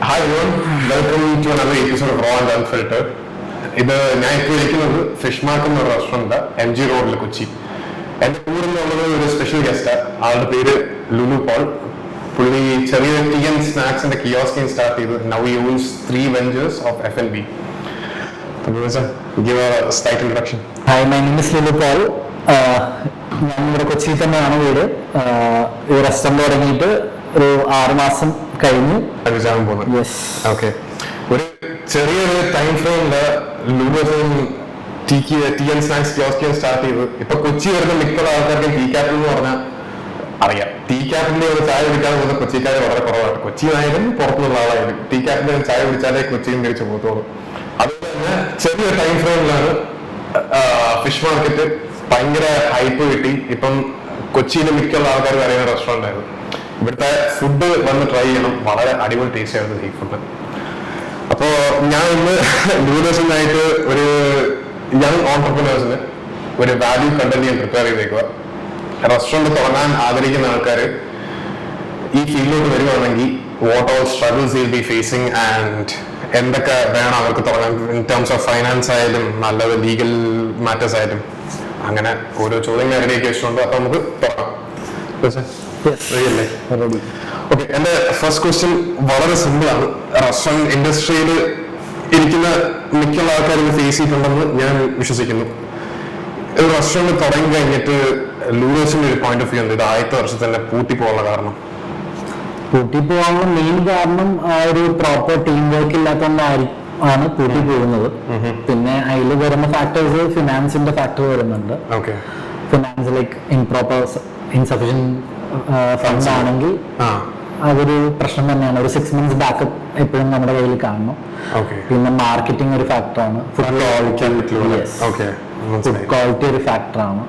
Hi everyone, welcome to another episode of Raw and Unfiltered. ഇത് ഞാൻ ഇപ്പോൾ ഇരിക്കുന്നത് ഫിഷ് മാർക്ക് എന്ന റെസ്റ്റോറൻറ്റ് MG റോഡിൽ കൊച്ചി. എൻ്റെ കൂടെ ഉള്ളത് ഒരു സ്പെഷ്യൽ ഗസ്റ്റാണ്. ആളുടെ പേര് ലുലു പോൾ. പുള്ളി ചെറിയ ടീ ആൻഡ് സ്നാക്സിന്റെ കിയോസ്കിങ് സ്റ്റാർട്ട് ചെയ്തു. Now he owns 3 ventures of F&B. Give a slight introduction. Hi, my name is Lulu Paul. ഞാൻ ഇവിടെ കൊച്ചിയിൽ തന്നെയാണ് വീട്. ഈ റെസ്റ്റോറൻറ്റ് തുടങ്ങിയിട്ട് ഒരു 6 മാസം കഴിഞ്ഞു. ഓക്കെ, ഒരു ചെറിയൊരു ടൈം ഫ്രെയിമില് ലുലുസും ടീ ആൻഡ് സ്നാക്സ് കിയോസ്കിയും സ്റ്റാർട്ട് ചെയ്തു. ഇപ്പൊ കൊച്ചി വരുന്ന മിക്കുള്ള ആൾക്കാർക്ക് ടീ ക്യാപിറ്റൽ എന്ന് പറഞ്ഞാൽ അറിയാം. ടീ ക്യാപിറ്റലിൽ ഒരു ചായ കുടിക്കാതെ പോകുന്ന കൊച്ചിക്കാർ വളരെ കുറവാണ്. കൊച്ചി ആയാലും പുറത്തുനിന്നുള്ള ആളായാലും ടീ ക്യാപിറ്റലിൽ ചായ കുടിച്ചാലേ കൊച്ചിയും തിരിച്ചു പോകത്തുള്ളൂ. അതുകൊണ്ട് തന്നെ ചെറിയ ടൈം ഫ്രെയിമിലാണ് ഫിഷ് മാർക്കറ്റ് ഭയങ്കര ഹൈപ്പ് കിട്ടി. ഇപ്പം കൊച്ചിയിലെ മിക്കുള്ള ആൾക്കാർ അറിയുന്ന റെസ്റ്റോറൻ്റ് ആയിരുന്നു. ഇവിടുത്തെ ഫുഡ് വന്ന് ട്രൈ ചെയ്യണം, വളരെ അടിപൊളി ടേസ്റ്റ് ആയിരുന്നു ഈ ഫുഡ്. അപ്പോൾ ഞാൻ ഇന്ന് ന്യൂഡേഴ്സിനായിട്ട് ഒരു യങ് ഓൺടർപ്രനേഴ്സിന് ഒരു വാല്യൂ കണ്ടന്റ് ഞാൻ പ്രിപ്പയർ ചെയ്തേക്കുക. റെസ്റ്റോറൻറ്റ് തുടങ്ങാൻ ആഗ്രഹിക്കുന്ന ആൾക്കാർ ഈ ഫീൽഡിലോട്ട് വരുവാണെങ്കിൽ what all struggles will be phasing and എന്തൊക്കെ വേണം അവർക്ക് തുടങ്ങാൻ ഇൻ ടേംസ് ഓഫ് ഫൈനാൻസ് ആയാലും നല്ലത് ലീഗൽ മാറ്റേഴ്സ് ആയാലും അങ്ങനെ ഓരോ ചോദ്യങ്ങൾ അതിലേക്ക് വെച്ചിട്ടുണ്ട്. അപ്പൊ നമുക്ക് തുടങ്ങാം. ഓക്കെ, എന്റെ ഫസ്റ്റ് ക്വസ്റ്റ്യൻ വളരെ സിമ്പിൾ ആണ്. റെസ്റ്റോറന്റ് ഇൻഡസ്ട്രിയിൽ ഇരിക്കുന്ന മിക്കുള്ള ആൾക്കാർ ഇത് ഫേസ് ചെയ്തിട്ടുണ്ടെന്ന് ഞാൻ വിശ്വസിക്കുന്നു. ഒരു റെസ്റ്റോറന്റ് തുടങ്ങി കഴിഞ്ഞിട്ട് ലൂറോസിന്റെ ഒരു പോയിന്റ് ഓഫ് വ്യൂ ഉണ്ട്, ഇത് ആദ്യത്തെ വർഷത്തിൽ തന്നെ പൂട്ടിപ്പോകാനുള്ള കാരണം? പൂട്ടിപ്പോകാനുള്ള മെയിൻ കാരണം ഒരു പ്രോപ്പർ ടീം വർക്ക് ഇല്ലാത്തതുകൊണ്ടാണ് പൂട്ടി പോകുന്നത്. പിന്നെ അതിൽ വരുന്ന ഫാക്ടേഴ്സ് ഫിനാൻസിന്റെ ഫാക്ടർ വരുന്നുണ്ട്. ഫിനാൻസ് ലൈക്ക് ഇൻസഫിഷ്യന്റ് ഫണ്ട് ആണെങ്കിൽ അതൊരു പ്രശ്നം തന്നെയാണ്. ഒരു 6 months ബാക്കപ്പ് എപ്പോഴും നമ്മുടെ കയ്യിൽ കാണണം. പിന്നെ മാർക്കറ്റിംഗ് ഒരു ഫാക്ടറാണ്, ഫുഡ് ക്വാളിറ്റി ഒരു ഫാക്ടറാണ്.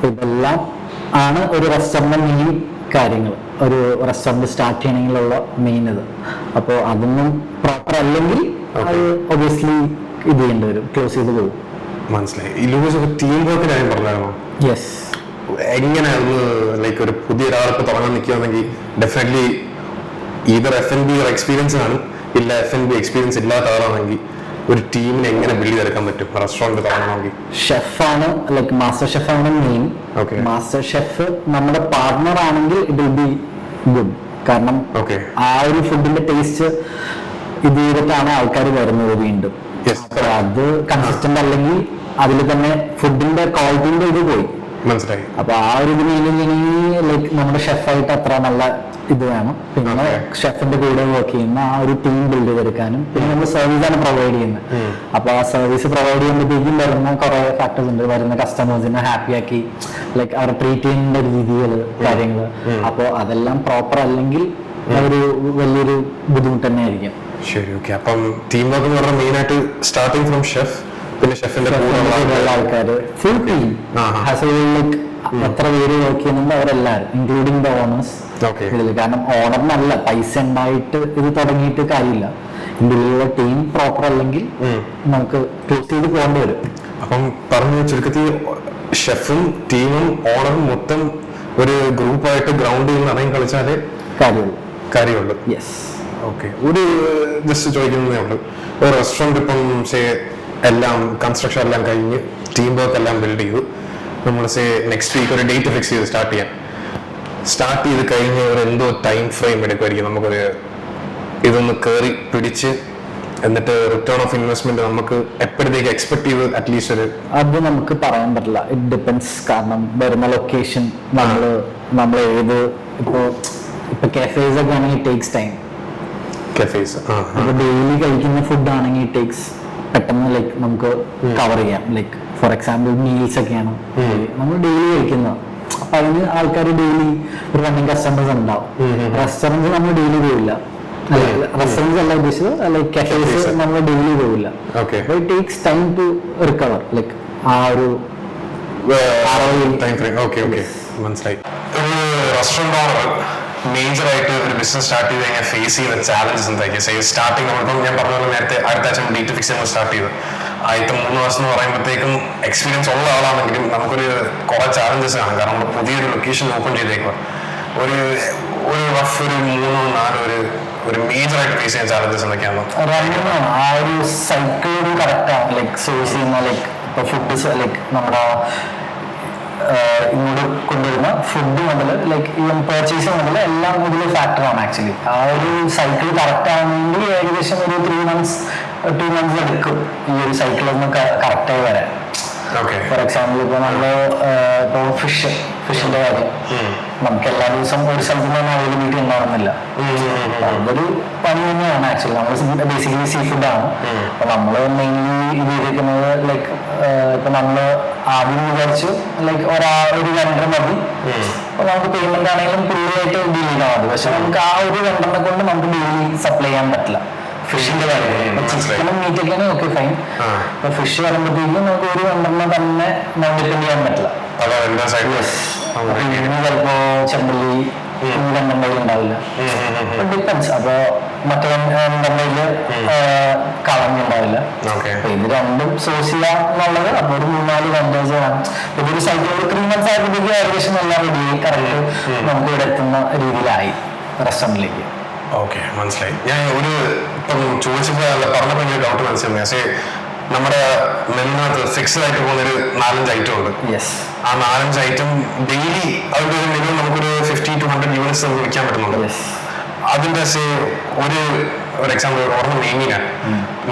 ഇതെല്ലാം ആണ് ഒരു റെസ്റ്റോറന്റ് മെയിൻ കാര്യങ്ങൾ, ഒരു റെസ്റ്റോറന്റ് സ്റ്റാർട്ട് ചെയ്യണമെങ്കിലുള്ള മെയിൻ ഇത്. അപ്പോൾ അതൊന്നും പ്രോപ്പർ അല്ലെങ്കിൽ അത് ഒബിയസ്ലി ഇത് ചെയ്യേണ്ടി വരും, ക്ലോസ് ചെയ്ത് പോകും. മനസ്സിലായി. ടീം വർക്കിന്റെ കാര്യം പറഞ്ഞായിരുന്നോ? യെസ്. എങ്ങനെയാണ് ലൈക്ക് ഒരു പുതിയ ഒരാൾക്ക് തുടങ്ങാൻ നിൽക്കുകയാണെങ്കിൽ ഡെഫിനറ്റ്ലി ഈതർ F&B എക്സ്പീരിയൻസ് ആണ്, ഇല്ല F&B എക്സ്പീരിയൻസ് ഇല്ലാത്ത ആളാണെങ്കിൽ ഒരു ടീമിനെ എങ്ങനെ ബിൽഡ് ചെയ്തെടുക്കാൻ പറ്റും റെസ്റ്റോറന്റ് തുടങ്ങണമെങ്കിൽ? ഷെഫാണ്, ലൈക്ക് മാസ്റ്റർ ഷെഫാണ് മെയിൻ. മാസ്റ്റർ ഷെഫ് നമ്മുടെ പാർട്ട്ണർ ആണെങ്കിൽ ഇറ്റ് വിൽ ബി ഗുഡ്. കാരണം ആ ഒരു ഫുഡിന്റെ ടേസ്റ്റ് ഇത് ചെയ്തിട്ടാണ് ആൾക്കാർ വരുന്നത് വീണ്ടും. അത് കൺസിസ്റ്റന്റ് അല്ലെങ്കിൽ അതിൽ തന്നെ ഫുഡിന്റെ ക്വാളിറ്റിന്റെ ഇത് പോയി. മനസ്സിലായി. അപ്പൊ ആ ഒരു ഇത് ലൈക്ക് നമ്മുടെ ഷെഫായിട്ട് അത്ര നല്ല ഇത് വേണം. പിന്നെ ഷെഫിന്റെ കൂടെ വർക്ക് ചെയ്യുന്ന ആ ഒരു ടീം ബിൽഡ് ചെയ്തെടുക്കാനും, പിന്നെ നമ്മൾ സർവീസാണ് പ്രൊവൈഡ് ചെയ്യുന്നത്. അപ്പൊ ആ സർവീസ് പ്രൊവൈഡ് ചെയ്യുമ്പോഴത്തേക്കും വരുന്ന കുറെ ഫാക്ടേഴ്സ് ഉണ്ട്. വരുന്ന കസ്റ്റമേഴ്സിനെ ഹാപ്പി ആക്കി ലൈക്ക് അവർ ട്രീറ്റ് ചെയ്യുന്ന രീതികൾ, കാര്യങ്ങൾ. അപ്പോൾ അതെല്ലാം പ്രോപ്പർ അല്ലെങ്കിൽ അതൊരു വലിയൊരു ബുദ്ധിമുട്ട് തന്നെ ആയിരിക്കും. ശരി, ഓക്കെ. അപ്പം ടീം വർക്ക് എന്ന് പറഞ്ഞാൽ മെയിൻ ആയിട്ട് സ്റ്റാർട്ടിങ് ഫ്രം ഷെഫ്, പിന്നെ ഷെഫിന്റെ ആൾക്കാര്, ഫുൾ ടീം ലൈക്ക് എത്ര പേര് വർക്ക് ചെയ്യുന്നുണ്ട് അവരെല്ലാവരും, ഇൻക്ലൂഡിംഗ് ദ ഓണേഴ്സ്. കാരണം ഓണറിനല്ല പൈസ ഉണ്ടായിട്ട് ഇത് തുടങ്ങിയിട്ട് കാര്യമില്ല. ഇതിലുള്ള ടീം പ്രോപ്പർ അല്ലെങ്കിൽ നമുക്ക് ക്ലോസ് ചെയ്ത് പോകേണ്ടി വരും. അപ്പം പറഞ്ഞു ചുരുക്കത്തിൽ ഷെഫും ടീമും ഓണറും മൊത്തം ഒരു ഗ്രൂപ്പായിട്ട് ഗ്രൗണ്ട് ചെയ്ത് ഇറങ്ങി കളിച്ചാലേ കാര്യമുള്ളൂ. യെസ്. ഓക്കെ, ഒരു ജസ്റ്റ് ചോദിക്കുന്നതേ ഉള്ളൂ. ഒരു റെസ്റ്റോറൻറ്റ് ഇപ്പം എല്ലാം കൺസ്ട്രക്ഷൻ എല്ലാം കഴിഞ്ഞ് ടീം വർക്ക് എല്ലാം ബിൽഡ് ചെയ്തു, നമ്മൾ നെക്സ്റ്റ് വീക്ക് ഒരു ഡേറ്റ് ഫിക്സ് ചെയ്ത് സ്റ്റാർട്ട് ചെയ്ത് കഴിഞ്ഞ് ഒരു എന്തോ ടൈം ഫ്രെയിം എടുക്കുമായിരിക്കും നമുക്കൊരു ഇതൊന്ന് കയറി പിടിച്ച് എന്നിട്ട് റിട്ടേൺ ഓഫ് ഇൻവെസ്റ്റ്മെന്റ് നമുക്ക് എപ്പോഴത്തേക്ക് എക്സ്പെക്ട് ചെയ്ത് അറ്റ്ലീസ്റ്റ് ഒരു? അത് നമുക്ക് പറയാൻ പറ്റില്ല, ഇറ്റ് ഡിപ്പെൻസ്. കാരണം വരുന്ന ലൊക്കേഷൻ നമ്മൾ ഏത് ഇപ്പൊ കഫേസ് ഒക്കെ ആണെങ്കിൽ ടേക്സ് ടൈം. ഡെയിലി കഴിക്കുന്ന ഫുഡ് ആണെങ്കിൽ ടേക്സ് പെട്ടെന്ന് ലൈക്ക് നമുക്ക് കവർ ചെയ്യാം. ലൈക്ക് ഫോർ എക്സാമ്പിൾ മീൽസ് ഒക്കെയാണ് നമ്മൾ ഡെയിലി കഴിക്കുന്നത്. അപ്പൊ അതിന് ആൾക്കാർ ഡെയിലി ഒരു റണ്ണിങ് കസ്റ്റമേഴ്സ് ഉണ്ടാവും. റെസ്റ്റോറൻറ്റ് നമ്മൾ ഡെയിലി പോവില്ല, റെസ്റ്റോറൻറ്റ്സ് അല്ല ഉദ്ദേശിച്ചത്, ലൈക്ക് കഫേസ് നമ്മൾ ഡെയിലി പോവില്ല. It takes time to recover, like ആ ഒരു ടൈം ഫ്രെയിം. മനസ്സിലായി. ഒരു റെസ്റ്റോറന്റ് മേജറായിട്ട് ഒരു ബിസിനസ് സ്റ്റാർട്ട് ചെയ്ത് കഴിഞ്ഞാൽ ഫേസ് ചെയ്യുന്ന ചാലഞ്ചസ് എന്തായിരിക്കും? സ്റ്റാർട്ടിങ് നമ്മളിപ്പം ഞാൻ പറഞ്ഞ പോലെ നേരത്തെ അടുത്ത ആഴ്ച ഡേറ്റ് ഫിക്സ് ചെയ്യുമ്പോൾ സ്റ്റാർട്ട് ചെയ്ത് ആദ്യത്തെ 3 മാസം എന്ന് പറയുമ്പോഴത്തേക്കും എക്സ്പീരിയൻസ് ഉള്ള ആളാണെങ്കിലും നമുക്കൊരു കുറെ ചാലഞ്ചസ് ആണ്. കാരണം നമ്മൾ പുതിയൊരു ലൊക്കേഷൻ ഓപ്പൺ ചെയ്തേക്കുക, ഒരു റഫ് ഒരു 3-4 ഒരു മേജർ ആയിട്ട് ഫേസ് ചെയ്യുന്ന ചാലഞ്ചസ് എന്തൊക്കെയാണോ? ആ ഒരു സൈക്കിൾ കറക്റ്റാണ്. ലൈക്ക് സോഴ്സ് ചെയ്യുന്ന ലൈക്ക് ഇപ്പൊ ഫുഡ് ലൈക്ക് നമ്മുടെ ഇങ്ങോട്ട് കൊണ്ടുവരുന്ന ഫുഡ് മുതൽ ലൈക്ക് ഈവൻ പർച്ചേസ് മുതൽ എല്ലാം ഇതിൽ ഫാക്ടറാണ് ആക്ച്വലി. ആ ഒരു സൈക്കിൾ കറക്റ്റ് ആണെങ്കിൽ ഏകദേശം ഒരു 2 months എടുക്കും ഈ ഒരു സൈക്കിൾ ഒന്ന് കറക്റ്റായി വരാൻ. ഫോർ എക്സാമ്പിൾ ഇപ്പൊ നമ്മള് ഇപ്പൊ ഫിഷിന്റെ കാര്യം നമുക്ക് എല്ലാ ദിവസവും ഒരു സ്ഥലത്ത് നിന്ന് അവൈലബിലിറ്റി ഉണ്ടാവുന്നില്ല. അതൊരു പണി തന്നെയാണ് ആക്ച്വലി. നമ്മൾ ബേസിക്കലി സീ ഫുഡാണ്. അപ്പൊ നമ്മള് മെയിൻലി ഇത് ചെയ്തിരിക്കുന്നത് ലൈക്ക് ഇപ്പൊ നമ്മള് ആദ്യം വിചാരിച്ചു ലൈക്ക് ഒരു വെണ്ടർ മതി, അപ്പൊ നമുക്ക് പേയ്മെന്റ് ആണെങ്കിലും പുള്ളിയായിട്ട് ഡീൽ ചെയ്താൽ മതി. പക്ഷെ നമുക്ക് ആ ഒരു വെണ്ടറിനെ കൊണ്ട് നമുക്ക് ഡെയിലി സപ്ലൈ ചെയ്യാൻ പറ്റില്ല. ഫിഷിന്റെ കാര്യം ചിക്കനും മീറ്റൊക്കെയാണ് ഓക്കെ ഫൈൻ. അപ്പൊ ഫിഷ് വരുമ്പോഴത്തേക്കും നമുക്ക് ഒരു വെണ്ടറിനെ തന്നെ നമുക്ക് ഡിപെൻഡ് ചെയ്യാൻ പറ്റില്ല. ചിലപ്പോ ചെമ്പല്ലി വെണ്ടയിൽ ഉണ്ടാവില്ല, ഡിപ്പെൻസ്. അപ്പൊ മറ്റേ വെണ്ടയിൽ കളഞ്ഞുണ്ടാവില്ല. അപ്പൊ ഇത് രണ്ടും സോഴ്സ് ചെയ്യാം എന്നുള്ളത്. അപ്പൊ ഒരു 3-4 വെണ്ടേഴ്സ് വേണം. ഇതൊരു സൈക്കിൾ ഒരു 3 months ആയപ്പോഴത്തേക്ക് ഏകദേശം എല്ലാം റെഡി കറക്റ്റ് നമുക്ക് ഇവിടെ എത്തുന്ന രീതിയിലായി റെസ്റ്റോറന്റിലേക്ക്. ഓക്കെ, മനസ്സിലായി. ഞാൻ ഒരു ഇപ്പം ചോദിച്ചപ്പോൾ പറഞ്ഞപ്പോൾ എനിക്ക് ഡൗട്ട് മനസ്സിലായി. പക്ഷേ നമ്മുടെ മെനുവിനകത്ത് ഫിക്സ്ഡ് ആയിട്ട് പോകുന്നൊരു 4-5 ഐറ്റം ഉണ്ട്. ആ 4-5 ഐറ്റം ഡെയിലി അവരുടെ ഒരു മിനിമം നമുക്കൊരു 50 to 100 യൂണിറ്റ്സ് നമുക്ക് വിൽക്കാൻ പറ്റുന്നുണ്ട്. അതിന്റെ ഒരു എക്സാമ്പിൾ ഓർമ്മ നെയ്മീനാണ്.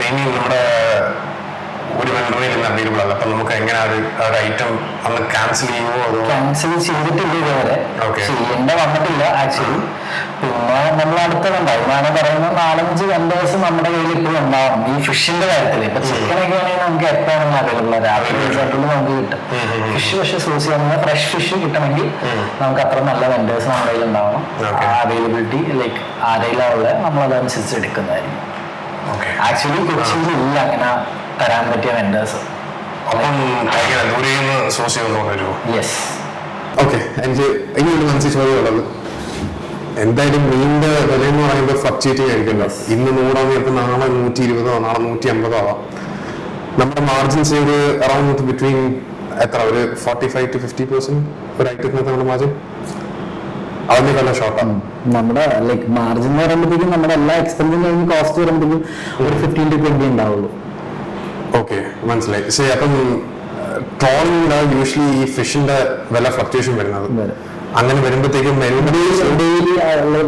നെയ്മീൻ നമ്മുടെ ഒരു വെണ്ടറിൽ നിന്ന് അവൈലബിൾ ആണ്. അപ്പൊ നമുക്ക് എങ്ങനെ ഒരു ഐറ്റം അന്ന് ക്യാൻസൽ ചെയ്യുമോ? ക്യാൻസൽ ചെയ്തിട്ടില്ല ഇതുവരെ, ചെയ്യേണ്ട വന്നിട്ടില്ല ആക്ച്വലി. പിന്നെ നമ്മൾ അടുത്തുണ്ട് അതിനാണ് പറയുന്നത് 4-5 വെണ്ടേഴ്സ് നമ്മുടെ കയ്യിൽ ഇപ്പോഴും ഉണ്ടാവണം ഈ ഫിഷിന്റെ കാര്യത്തിൽ. ഇപ്പൊ ചിക്കനൊക്കെ ആണെങ്കിൽ നമുക്ക് എപ്പോഴും അവൈലബിൾ രാത്രി നമുക്ക് കിട്ടും. ഫിഷ് പക്ഷെ സോഴ്സ് ചെയ്യുന്ന ഫ്രഷ് ഫിഷ് കിട്ടണമെങ്കിൽ നമുക്ക് അത്ര നല്ല വെണ്ടേഴ്സ് നമ്മുടെ കയ്യിൽ ഉണ്ടാവണം. അവൈലബിലിറ്റി ലൈക്ക് ആരെയിലുള്ള നമ്മൾ അതനുസരിച്ച് എടുക്കുന്നതായിരിക്കും. ആക്ച്വലി കൊച്ചിയിൽ ഇല്ല അങ്ങനെ തരാൻ പറ്റിയ വെണ്ടേഴ്സ്. യെസ്. ഓക്കെ, എനിക്ക് ഇനി ഒരു മനസ്സിൽ ചോദ്യമുള്ളത്, എന്തായാലും മീനിന്റെ വില എന്ന് പറയുമ്പോൾ ഫ്ലക്ച്വേറ്റിംഗ് ആയിരിക്കുമല്ലോ. ഇന്ന് 100 ആകുമ്പോൾ നാളെ 120, നാളെ 150 ആവാം. നമ്മുടെ മാർജിൻസ് ഒരു അറൌണ്ട് ബിറ്റ്വീൻ എത്ര ഒരു 45 to 50% ഒരു ഐറ്റത്തിനകത്ത് നമ്മുടെ മാർജിൻ അതിന്റെ നല്ല ഷോർട്ടാണ്. നമ്മുടെ ലൈക്ക് മാർജിൻ എന്ന് പറയുമ്പോഴത്തേക്കും നമ്മുടെ എല്ലാ എക്സ്പെൻസും കഴിഞ്ഞ് കോസ്റ്റ് വരുമ്പോഴത്തേക്കും ഒരു 15 to 20 ഉണ്ടാവുള്ളൂ. ഓക്കെ, മനസ്സിലായി. ശരി, അപ്പം ട്രോളിംഗിലാണ് യൂഷ്വലി ഈ ഫിഷിന്റെ വില ഫ്ലക്ച്വേഷൻ വരുന്നത്. അങ്ങനെ വരുമ്പോഴത്തേക്കും ഡെയിലി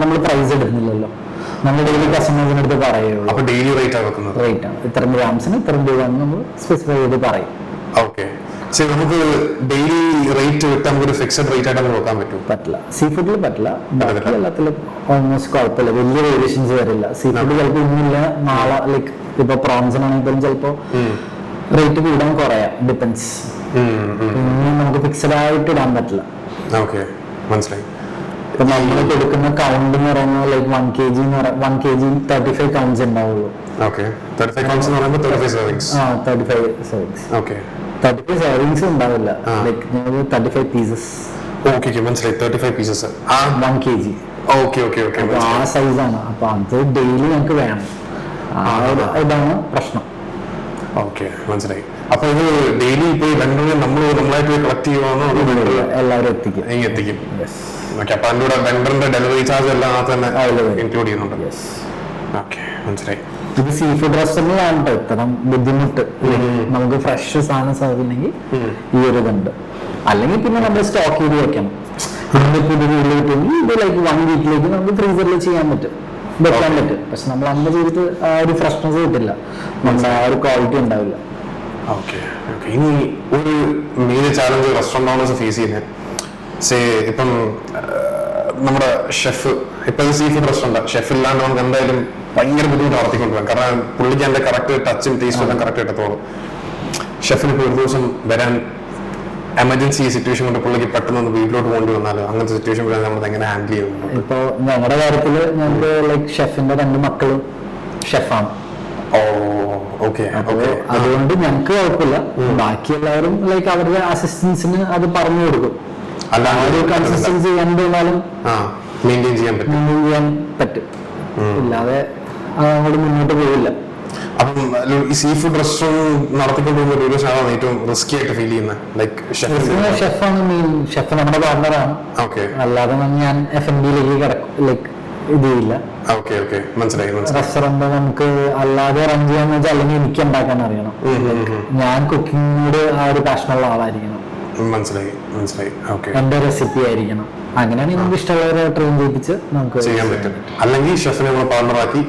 നമ്മൾ പ്രൈസ് എടുക്കുന്നില്ലല്ലോ, നമ്മൾ ഡെയിലി കസ്റ്റമേഴ്സിന് അടുത്ത് പറയുള്ളൂ. അപ്പൊ ഡെയിലി റേറ്റ് ആണ് വെക്കുന്നത്. റേറ്റ് ആണ് ഇത്ര ഗ്രാംസിന് ഇത്ര രൂപയാണെന്ന് നമ്മൾ സ്പെസിഫൈ ചെയ്ത് പറയും. ഓക്കെ, ശരി. നമുക്ക് ഡെയിലി റേറ്റ് വിട്ട് നമുക്കൊരു ഫിക്സഡ് റേറ്റ് ആയിട്ട് നമുക്ക് വെക്കാൻ പറ്റും? പറ്റില്ല. സീ ഫുഡിൽ പറ്റില്ല. ബാക്കി എല്ലാത്തിലും ഓൾമോസ്റ്റ് കുഴപ്പമില്ല, വലിയ വേരിയേഷൻസ് വരില്ല. സീ ഫുഡ് ചിലപ്പോൾ ഇന്നില്ല നാളെ ലൈക്ക് ഇപ്പൊ പ്രോൺസിനാണെങ്കിലും ചിലപ്പോ റേറ്റ് കൂടാൻ കുറയാം, ഡിപ്പെൻസ്. നമുക്ക് ഫിക്സഡ് ആയിട്ട് ഇടാൻ പറ്റില്ല. ഓക്കെ, മനസ്സിലായി. ഇപ്പൊ നമ്മൾ കൊടുക്കുന്ന കൗണ്ട് എന്ന് പറയുന്നത് ലൈക്ക് 1 kg 35 കൗണ്ട്സ് ഉണ്ടാവുള്ളൂ. 35 കൗണ്ട്സ് എന്ന് പറയുമ്പോൾ 35 servings. 35 servings. 35 servings ഉണ്ടാവില്ല, ലൈക്ക് 35 pieces. ഓക്കെ, മനസ്സിലായി. 35 pieces 1 kg. ആ സൈസാണ്. അപ്പൊ അത് ഡെയിലി ഞങ്ങൾക്ക് വേണം. ഇതാണ് പ്രശ്നം. ഓക്കെ, മനസ്സിലായി. അപ്പൊ ഇത് ഡെയിലി ഇപ്പൊ നമ്മളായിട്ട് കളക്ട് ചെയ്യുവാണോ? എല്ലാവരും എത്തിക്കും. ഓക്കെ, അപ്പൊ അതിന്റെ വെണ്ടറിന്റെ ഡെലിവറി ചാർജ് എല്ലാം തന്നെ ഇൻക്ലൂഡ് ചെയ്യുന്നുണ്ട്. ഓക്കെ, മനസ്സിലായി. ഇത് സീ ഫുഡ് റെസ്റ്റോറന്റിലാണ് ഇത്തരം ബുദ്ധിമുട്ട്. നമുക്ക് ഫ്രഷ് സാധനം സെർവ് ചെയ്യണമെങ്കിൽ ഈ ഒരു ഇതുണ്ട്. അല്ലെങ്കിൽ പിന്നെ നമ്മൾ സ്റ്റോക്ക് ചെയ്ത് വെക്കണം. പുതിയ കിട്ടുമെങ്കിൽ ഇത് ലൈക്ക് 1 വീക്കിലേക്ക് നമുക്ക് ഫ്രീസറിൽ ചെയ്യാൻ പറ്റും, വെക്കാൻ പറ്റും. പക്ഷെ നമ്മൾ അന്ന് ചെയ്തിട്ട് ആ ഒരു ഫ്രഷ്നെസ് കിട്ടില്ല, നമ്മുടെ ആ ഒരു ക്വാളിറ്റി ഉണ്ടാവില്ല. ഓക്കെ, ഇനി ഒരു major challenge restaurant owners face ചെയ്യുന്നത്, ഇപ്പം നമ്മുടെ ഷെഫ്, ഇപ്പൊ സീ ഫുഡ് റെസ്റ്റോറന്റ് ഷെഫ് ഇല്ലാണ്ട് നമുക്ക് എന്തായാലും ഭയങ്കര ബുദ്ധിമുട്ട് നടത്തിക്കൊണ്ടുപോകാം. കാരണം പുള്ളിക്ക് അതിന്റെ കറക്റ്റ് ടച്ചും ടേസ്റ്റും എല്ലാം കറക്റ്റ് എടുത്തോളൂ. ഷെഫിന് ഇപ്പോൾ ഒരു ദിവസം വരാൻ എമർജൻസി സിറ്റുവേഷൻ കൊണ്ട് പുള്ളിക്ക് പെട്ടെന്ന് വീട്ടിലോട്ട് പോകേണ്ടി വന്നാലോ, അങ്ങനത്തെ സിറ്റുവേഷൻ വരാൻ നമ്മൾ എങ്ങനെ ഹാൻഡിൽ ചെയ്യും? ഇപ്പൊ ഞങ്ങളുടെ കാര്യത്തില് ഞങ്ങൾക്ക് ലൈക്ക് ഷെഫിന്റെ 2 മക്കളും ഷെഫാണ്. അതുകൊണ്ട് ഞങ്ങൾക്ക് കുഴപ്പമില്ല. ബാക്കി എല്ലാവരും ലൈക്ക് അവരുടെ അസിസ്റ്റൻസിന് അത് പറഞ്ഞു കൊടുക്കും. അല്ല, കൺസിസ്റ്റൻസി ചെയ്യാൻ മെയിൻറ്റെയിൻ ചെയ്യാൻ പറ്റും. ഇല്ലാതെ അങ്ങോട്ട് മുന്നോട്ട് പോവില്ല. അപ്പം ഈ സീ ഫുഡ് റെസ്റ്റോറന്റ് നടത്തിക്കൊണ്ടുപോകുന്ന ഏറ്റവും റിസ്കി ആയിട്ട് ഫീൽ ചെയ്യുന്ന ലൈക്ക് ഷെഫാണ് മെയിൻ. ഷെഫ് നമ്മുടെ പാർട്ണറാണ്. അല്ലാതെ ഞാൻ F&Bയിലേക്ക് ലൈക്ക് ഇതില്ല. മനസ്സിലായി. റെസ്റ്റോറന്റ് നമുക്ക് അല്ലാതെ റൺ ചെയ്യാന്ന് വെച്ചാൽ അല്ലെങ്കിൽ എനിക്ക് ഉണ്ടാക്കാൻ അറിയണം. ഞാൻ കുക്കിങ്ങിനോട് ആ ഒരു പാഷനുള്ള ആളായിരിക്കണം. മനസ്സിലായി. എന്റെ റെസിപ്പി ആയിരിക്കണം. അങ്ങനെയാണെങ്കിൽ നമുക്ക് ഇഷ്ടമുള്ളവരെ ട്രെയിൻ ചെയ്യിപ്പിച്ച് നമുക്ക് ചെയ്യാൻ പറ്റും. അല്ലെങ്കിൽ ഷെഫിനെ നമ്മൾ പാർട്ണറാക്കി.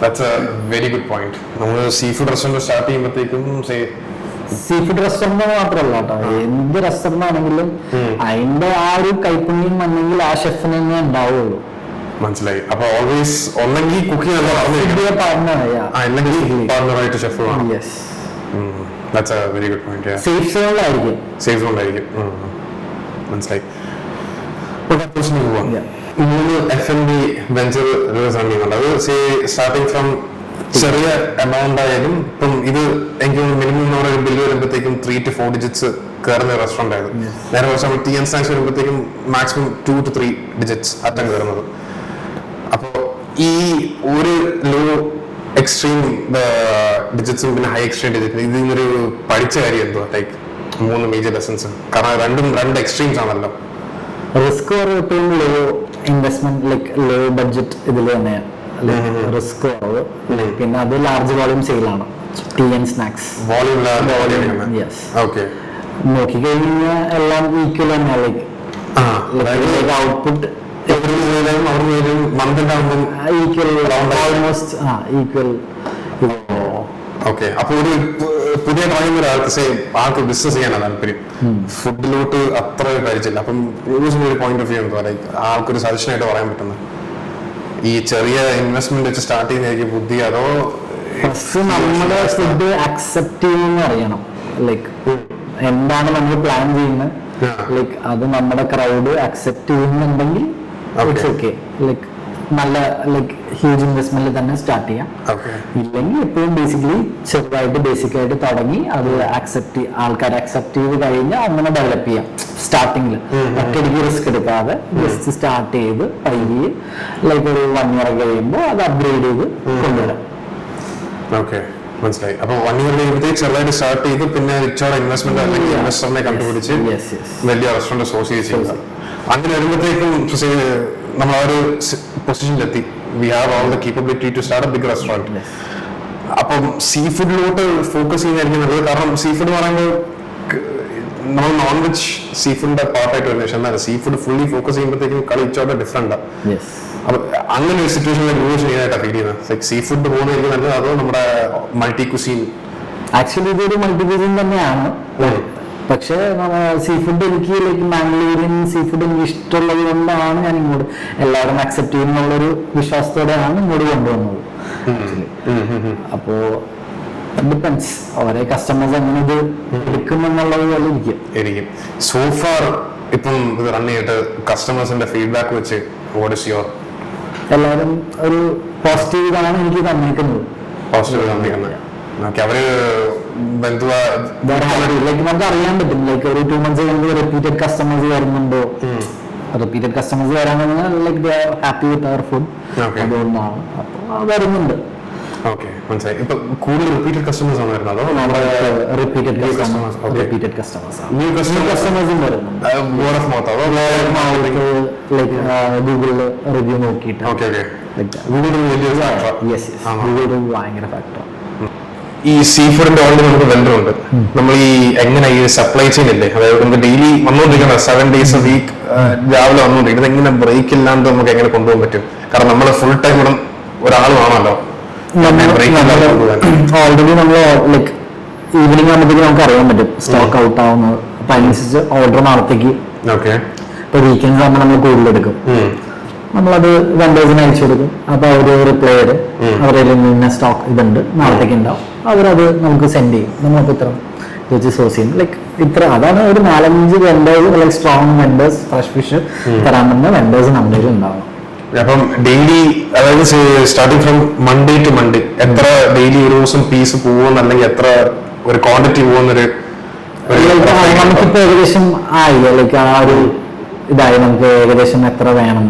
That's a very good point. നമ്മൾ സീ ഫുഡ് റെസ്റ്റോറന്റ് സ്റ്റാർട്ട് ചെയ്യുമ്പോഴത്തേക്കും സീ ഫുഡ് റെസ്റ്റോറന്റ് മാത്രമല്ല കേട്ടോ, എന്ത് റെസ്റ്റോറന്റ് ആണെങ്കിലും അതിന്റെ ആ ഒരു കൈപ്പുണ്യം വന്നെങ്കിൽ ആ ഷെഫിന് തന്നെ ഉണ്ടാവുള്ളൂ. മനസ്സിലായി. അപ്പൊ ഓൾവേസ് ഒന്നെങ്കിൽ കുക്കിംഗ് പാർട്ണറായിട്ട് ഷെഫ് വേണം. That's a very good point. Yeah. Safe zone ആയിരിക്കും. മനസ്സിലായി. മൂന്ന് F&B വെഞ്ചർ റൺ ചെയ്യുന്നുണ്ട്. അത് സ്റ്റാർട്ടിങ് ഫ്രം ചെറിയ എമൗണ്ട് ആയാലും ഇപ്പം ഇത് എനിക്ക് മിനിമം നമ്മുടെ ബില്ല് വരുമ്പോഴത്തേക്കും 3 to 4 digits കയറുന്ന റെസ്റ്റോറന്റ് ആയിരുന്നു. നേരെ കുറച്ച് നമ്മൾ ടീ ആൻഡ് സ്നാക്സ് വരുമ്പോഴത്തേക്കും മാക്സിമം 2 to 3 digits അറ്റം കയറുന്നത്. അപ്പോ ഈ ഒരു ലോ എക്സ്ട്രീം ഡിജിറ്റ്സും പിന്നെ ഹൈ എക്സ്ട്രീം ഡിജിറ്റ് ഇതിനൊരു പഠിച്ച കാര്യം എന്തോ ലൈക്ക് 3 മേജർ ലെസൺസ്? കാരണം രണ്ട് എക്സ്ട്രീംസ് ആണല്ലോ. റിസ്ക് ഏറ്റവും low investment like low budget ഇതിൽ തന്നെയാണ് റിസ്ക് കുറവ്. പിന്നെ അത് ലാർജ് വോളിയം സെയിലാണ്. ടീ ആൻഡ് സ്നാക്സ് നോക്കിക്കഴിഞ്ഞാൽ എല്ലാം ഈക്വൽ തന്നെയാണ്. ലൈക്ക് ഔട്ട്പുട്ട് അപ്പൊ ഒരു പുതിയ ആൾക്ക് ബിസിനസ് ചെയ്യാനാണ് താല്പര്യം, ഫുഡിലോട്ട് അത്ര പരിചയമില്ല. അപ്പം ഒരു പോയിന്റ് ഓഫ് വ്യൂ എന്തോ ലൈക്ക് ആൾക്കൊരു സജഷൻ ആയിട്ട് പറയാൻ പറ്റുന്നത് ഈ ചെറിയ ഇൻവെസ്റ്റ്മെന്റ് വെച്ച് സ്റ്റാർട്ട് ചെയ്യുന്നതായിരിക്കും ബുദ്ധി, അതോ നമ്മുടെ ഫുഡ് അക്സെപ്റ്റ് ചെയ്യുമെന്ന് അറിയണം. ലൈക്ക് എന്താണ് നമ്മൾ പ്ലാൻ ചെയ്യുന്നത്, ലൈക്ക് അത് നമ്മുടെ ക്രൗഡ് അക്സെപ്റ്റ് ചെയ്യുന്നുണ്ടെങ്കിൽ ലൈക്ക് നല്ല ലൈക്ക് ഹ്യൂജ് ഇൻവെസ്റ്റ്മെന്റ് തന്നെ സ്റ്റാർട്ട് ചെയ്യാം. ഇല്ലെങ്കിൽ എപ്പോഴും ബേസിക്കലി ചെറുതായിട്ട് ബേസിക്കായിട്ട് തുടങ്ങി അത് ആൾക്കാർ അക്സെപ്റ്റ് ചെയ്ത് കഴിഞ്ഞാൽ അങ്ങനെ ഡെവലപ്പ് ചെയ്യാം. സ്റ്റാർട്ടിങ്ങിൽ ഒറ്റയടിക്ക് റിസ്ക് എടുക്കാതെ ജസ്റ്റ് സ്റ്റാർട്ട് ചെയ്ത് പയ്യെ ലൈക്ക് ഒരു 1 year കഴിയുമ്പോൾ അത് അപ്ഗ്രേഡ് ചെയ്ത് കൊണ്ടുവരാം. മനസ്സിലായി. അപ്പൊ 1 year കഴിയുമ്പോഴത്തേക്ക് ചെറുതായിട്ട് സ്റ്റാർട്ട് ചെയ്ത് പിന്നെ റിച്ചോടെ ഇൻവെസ്റ്റ്മെന്റ് അല്ലെങ്കിൽ ഇൻവെസ്റ്ററിനെ കണ്ടുപിടിച്ച് വലിയ റെസ്റ്റോറന്റ് സോഴ്സ് ചെയ്യുക. അങ്ങനെ വരുമ്പോഴത്തേക്കും നമ്മൾ ആ ഒരു പൊസിഷനിലെത്തി. We have all the capability to start a big restaurant. അപ്പം സീ ഫുഡിലോട്ട് ഫോക്കസ് ചെയ്യുന്നതായിരിക്കും നല്ലത്. കാരണം സീ ഫുഡ് എന്ന് പറയുമ്പോൾ നമ്മൾ നോൺ വെജ് സീ ഫുഡിന്റെ പാർട്ടായിട്ട് വരുന്നത്. പക്ഷെ എന്നാൽ സീ ഫുഡ് ഫുള്ളി ഫോക്കസ് ചെയ്യുമ്പോഴത്തേക്കും കളി ഇച്ചോട്ടെ ഡിഫറെന്റ്. അപ്പൊ അങ്ങനെ ഒരു സിറ്റുവേഷനിൽ യൂസ് ചെയ്യാനായിട്ടാണ് ഫീൽ ചെയ്യുന്നത്. ലൈക്ക് സീ ഫുഡ് പോകുന്നതായിരിക്കും നല്ലത്, അതോ നമ്മുടെ മൾട്ടി കുസീൻ? ആക്ച്വലി ഇതൊരു മൾട്ടി കുസീൻ തന്നെയാണ്. പക്ഷേ സീ ഫുഡ് എനിക്ക് ലൈക്ക് മാംഗ്ലൂരിയൻ സീ ഫുഡ് എനിക്ക് ഇഷ്ടമുള്ളത് കൊണ്ടാണ് ഞാൻ ഇങ്ങോട്ട് എല്ലാവരും അക്സെപ്റ്റ് ചെയ്യുന്നുള്ളൊരു വിശ്വാസത്തോടെയാണ് ഇങ്ങോട്ട് കൊണ്ടുവന്നത്. അപ്പോ ഡിപ്പെൻസ് ഓരോ കസ്റ്റമേഴ്സ് എങ്ങനെ ഇത് എടുക്കുമെന്നുള്ളത് പോലെ ഇരിക്കും. സോഫാർ ഇപ്പം ഇത് റൺ ചെയ്തിട്ട് കസ്റ്റമേഴ്സിന്റെ ഫീഡ്ബാക്ക് വെച്ച് വാട്ട് ഈസ് യുവർ? എല്ലാവരും ഒരു പോസിറ്റീവ് ഇതാണ് എനിക്ക് തന്നിരിക്കുന്നത്. അവര് നമുക്ക് അറിയാൻ പറ്റും ലൈക്ക് ഒരു 2 months കഴിയുമ്പോൾ റിപ്പീറ്റഡ് കസ്റ്റമേഴ്സ് വരുന്നുണ്ടോ. റിപ്പീറ്റഡ് കസ്റ്റമേഴ്സ് വരാൻ കഴിഞ്ഞാൽ like they are happy with our food. അതുകൊണ്ടാണ് അപ്പോൾ വരുന്നുണ്ട്. മനസ്സിലായി. ഇപ്പൊ കൂടുതൽ റിപ്പീറ്റഡ് കസ്റ്റമേഴ്സ് ആണ് വരുന്നത്, അതോ റിപ്പീറ്റഡ് കസ്റ്റമേഴ്സും വരുന്നുണ്ട്. ലൈക്ക് ഗൂഗിളിൽ റിവ്യൂ നോക്കിയിട്ട് ഗൂഗിൾ ഭയങ്കര ഫാക്ടർ. ഈ സീ ഫുഡിന്റെ ഓൾറെഡി നമുക്ക് വെണ്ടർ ഉണ്ട്. നമ്മൾ ഈ എങ്ങനെ ഈ സപ്ലൈ ചെയിൻ ഇല്ലേ, അതായത് നമുക്ക് ഡെയിലി വന്നുകൊണ്ടിരിക്കണം 7 days a week രാവിലെ വന്നുകൊണ്ടിരിക്കുന്നത്. എങ്ങനെ ബ്രേക്ക് ഇല്ലാണ്ട് നമുക്ക് എങ്ങനെ കൊണ്ടുപോകാൻ പറ്റും? കാരണം നമ്മൾ ഫുൾ ടൈം ഇവിടെ ഒരാളുമാണല്ലോ. ഓൾറെഡി നമ്മൾ ലൈക്ക് ഈവനിങ് ആകുമ്പോഴത്തേക്ക് നമുക്ക് അറിയാൻ പറ്റും സ്റ്റോക്ക് ഔട്ട് ആവുന്നത്. അപ്പൊ അതിനനുസരിച്ച് ഓർഡർ നാളത്തേക്ക് ഇപ്പൊ വീക്കെൻഡ്സ് ആകുമ്പോൾ നമ്മൾ കൂടുതലെടുക്കും. നമ്മളത് വെണ്ടേഴ്സിന് അയച്ചു കൊടുക്കും. അപ്പൊ അവര് റിപ്ലൈ ചെയ്ത് അവരുടെ ഇന്ന സ്റ്റോക്ക് ഇതുണ്ട് നാളത്തേക്ക് ഉണ്ടാവും, അവരത് നമുക്ക് സെൻഡ് ചെയ്യും. നമ്മളപ്പോ ഇത്ര വെച്ച് സോഴ്സ് ചെയ്യും. ലൈക്ക് ഇത്ര അതാണ് ഒരു 4-5 vendors like strong vendors fresh fish തരാൻ പറ്റുന്ന വെണ്ടേഴ്സ് നമ്മുടെ ഉണ്ടാവും. അപ്പം ഡെയിലി അതായത് starting from Monday to Monday എത്ര ഡെയിലി ഒരു ദിവസം പീസ് പോകുമെന്ന്, അല്ലെങ്കിൽ എത്ര ഒരു ക്വാണ്ടിറ്റി പോകുന്നൊരു നമുക്കിപ്പോ ഏകദേശം ആയി ലൈക്ക് ആ ഒരു ഇതായി നമുക്ക് ഏകദേശം എത്ര വേണം.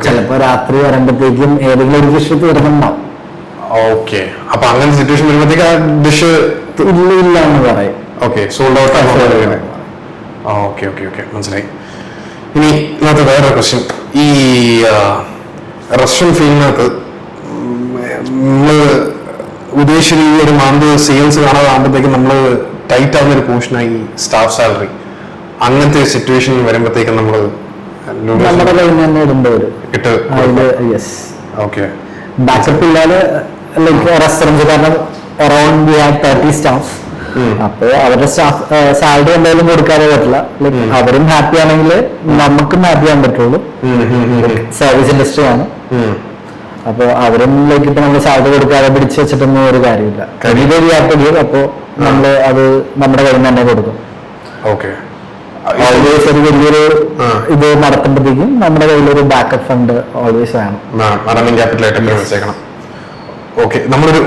ചിലപ്പോ രാത്രി വരുമ്പോഴത്തേക്കും ഏതെങ്കിലും ഒരു ഫിഷ് തീർന്നുണ്ടാവും. ഓക്കെ. അപ്പൊ അങ്ങനെ സിറ്റുവേഷൻ വരുമ്പോഴത്തേക്ക് ആ ഡിഷ് ഇല്ല എന്ന് പറയും. Okay, sold out. ഓക്കെ മനസ്സിലായി. ഇനി ഇന്നത്തെ വേറൊരു ക്വസ്റ്റ്യൻ. ഈ റെസ്റ്റോറൻറ്റ് ഫീൽഡിനകത്ത് നമ്മൾ ഉദ്ദേശിച്ച ഈ ഒരു മന്ത് സെയിൽസ് കാണാതാകുമ്പോഴത്തേക്കും നമ്മൾ ടൈറ്റ് ആവുന്ന ഒരു പോർഷനായി സ്റ്റാഫ് സാലറി, അങ്ങനത്തെ സിറ്റുവേഷൻ വരുമ്പോഴത്തേക്കും നമ്മൾ നമ്മുടെ കയ്യിൽ നിന്ന് തന്നെ ഇടേണ്ടി വരും. Yes, okay. ബാക്കപ്പ് ഇല്ലാതെ ലൈക്ക് റെസ്റ്റോറൻറ്റ് കാരണം അറൌണ്ട് 30 സ്റ്റാഫ്. അപ്പോൾ അവരുടെ സ്റ്റാഫ് സാലറി എന്തായാലും കൊടുക്കാതെ പറ്റില്ല. ലൈക്ക് അവരും ഹാപ്പി ആണെങ്കിൽ നമുക്കും ഹാപ്പി ആകാൻ പറ്റുള്ളൂ. സർവീസ് ഇൻഡസ്ട്രി ആണ്. അപ്പോൾ അവരും ലൈക്ക് ഇപ്പൊ നമ്മൾ സാലറി കൊടുക്കാതെ പിടിച്ചു വെച്ചിട്ടൊന്നും ഒരു കാര്യമില്ല. അപ്പോൾ നമ്മൾ അത് നമ്മുടെ കയ്യിൽ നിന്ന് തന്നെ കൊടുക്കും. ഓക്കെ. ഓൾവേസ് ഒരു വലിയൊരു ഇത് നടത്തുമ്പോഴത്തേക്കും നമ്മുടെ കയ്യിലൊരു ബാക്കപ്പ് ഫണ്ട് ഓൾവേസ് വേണം. റണ്ണിങ് ക്യാപിറ്റൽ ആയിട്ട് വെച്ചേക്കണം. ഓക്കെ. നമ്മളൊരു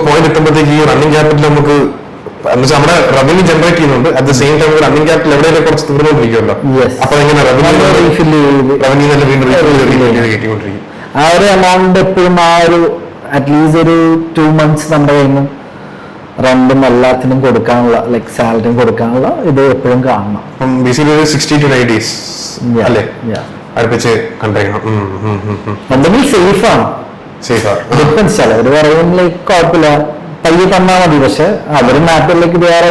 പോയിന്റ് എത്തുമ്പോഴത്തേക്ക് ഈ റണ്ണിങ് ക്യാപിറ്റൽ നമുക്ക് എന്നുവെച്ചാൽ നമ്മുടെ റവന്യൂ ജനറേറ്റ് ചെയ്യുന്നുണ്ട്. At the same time running capital എവിടെയൊക്കെ കുറച്ച് തീർന്നുകൊണ്ടിരിക്കുമല്ലോ. അപ്പൊ എങ്ങനെ റവന്യൂ ആ ഒരു എമൗണ്ട് എപ്പോഴും ആ ഒരു അറ്റ്ലീസ്റ്റ് ഒരു 2 months നമ്മുടെ കയ്യിൽ നിന്ന് റെന്റും എല്ലാത്തിനും കൊടുക്കാനുള്ള ലൈക് സാലറിയും കൊടുക്കാനുള്ള ഇത് എപ്പോഴും കാണണം. ബേസിക്കലി 60 to 90 days അല്ലേ അടുപ്പിച്ച് കണ്ടിരിക്കണം. എന്തെങ്കിലും സേഫാണ്. ഡിപ്പെൻസ്. ചിലവർ പറയും ലൈക്ക് കുഴപ്പമില്ല പയ്യെ തന്നാൽ മതി, പക്ഷെ അവരും നാട്ടിലേക്ക് വേറെ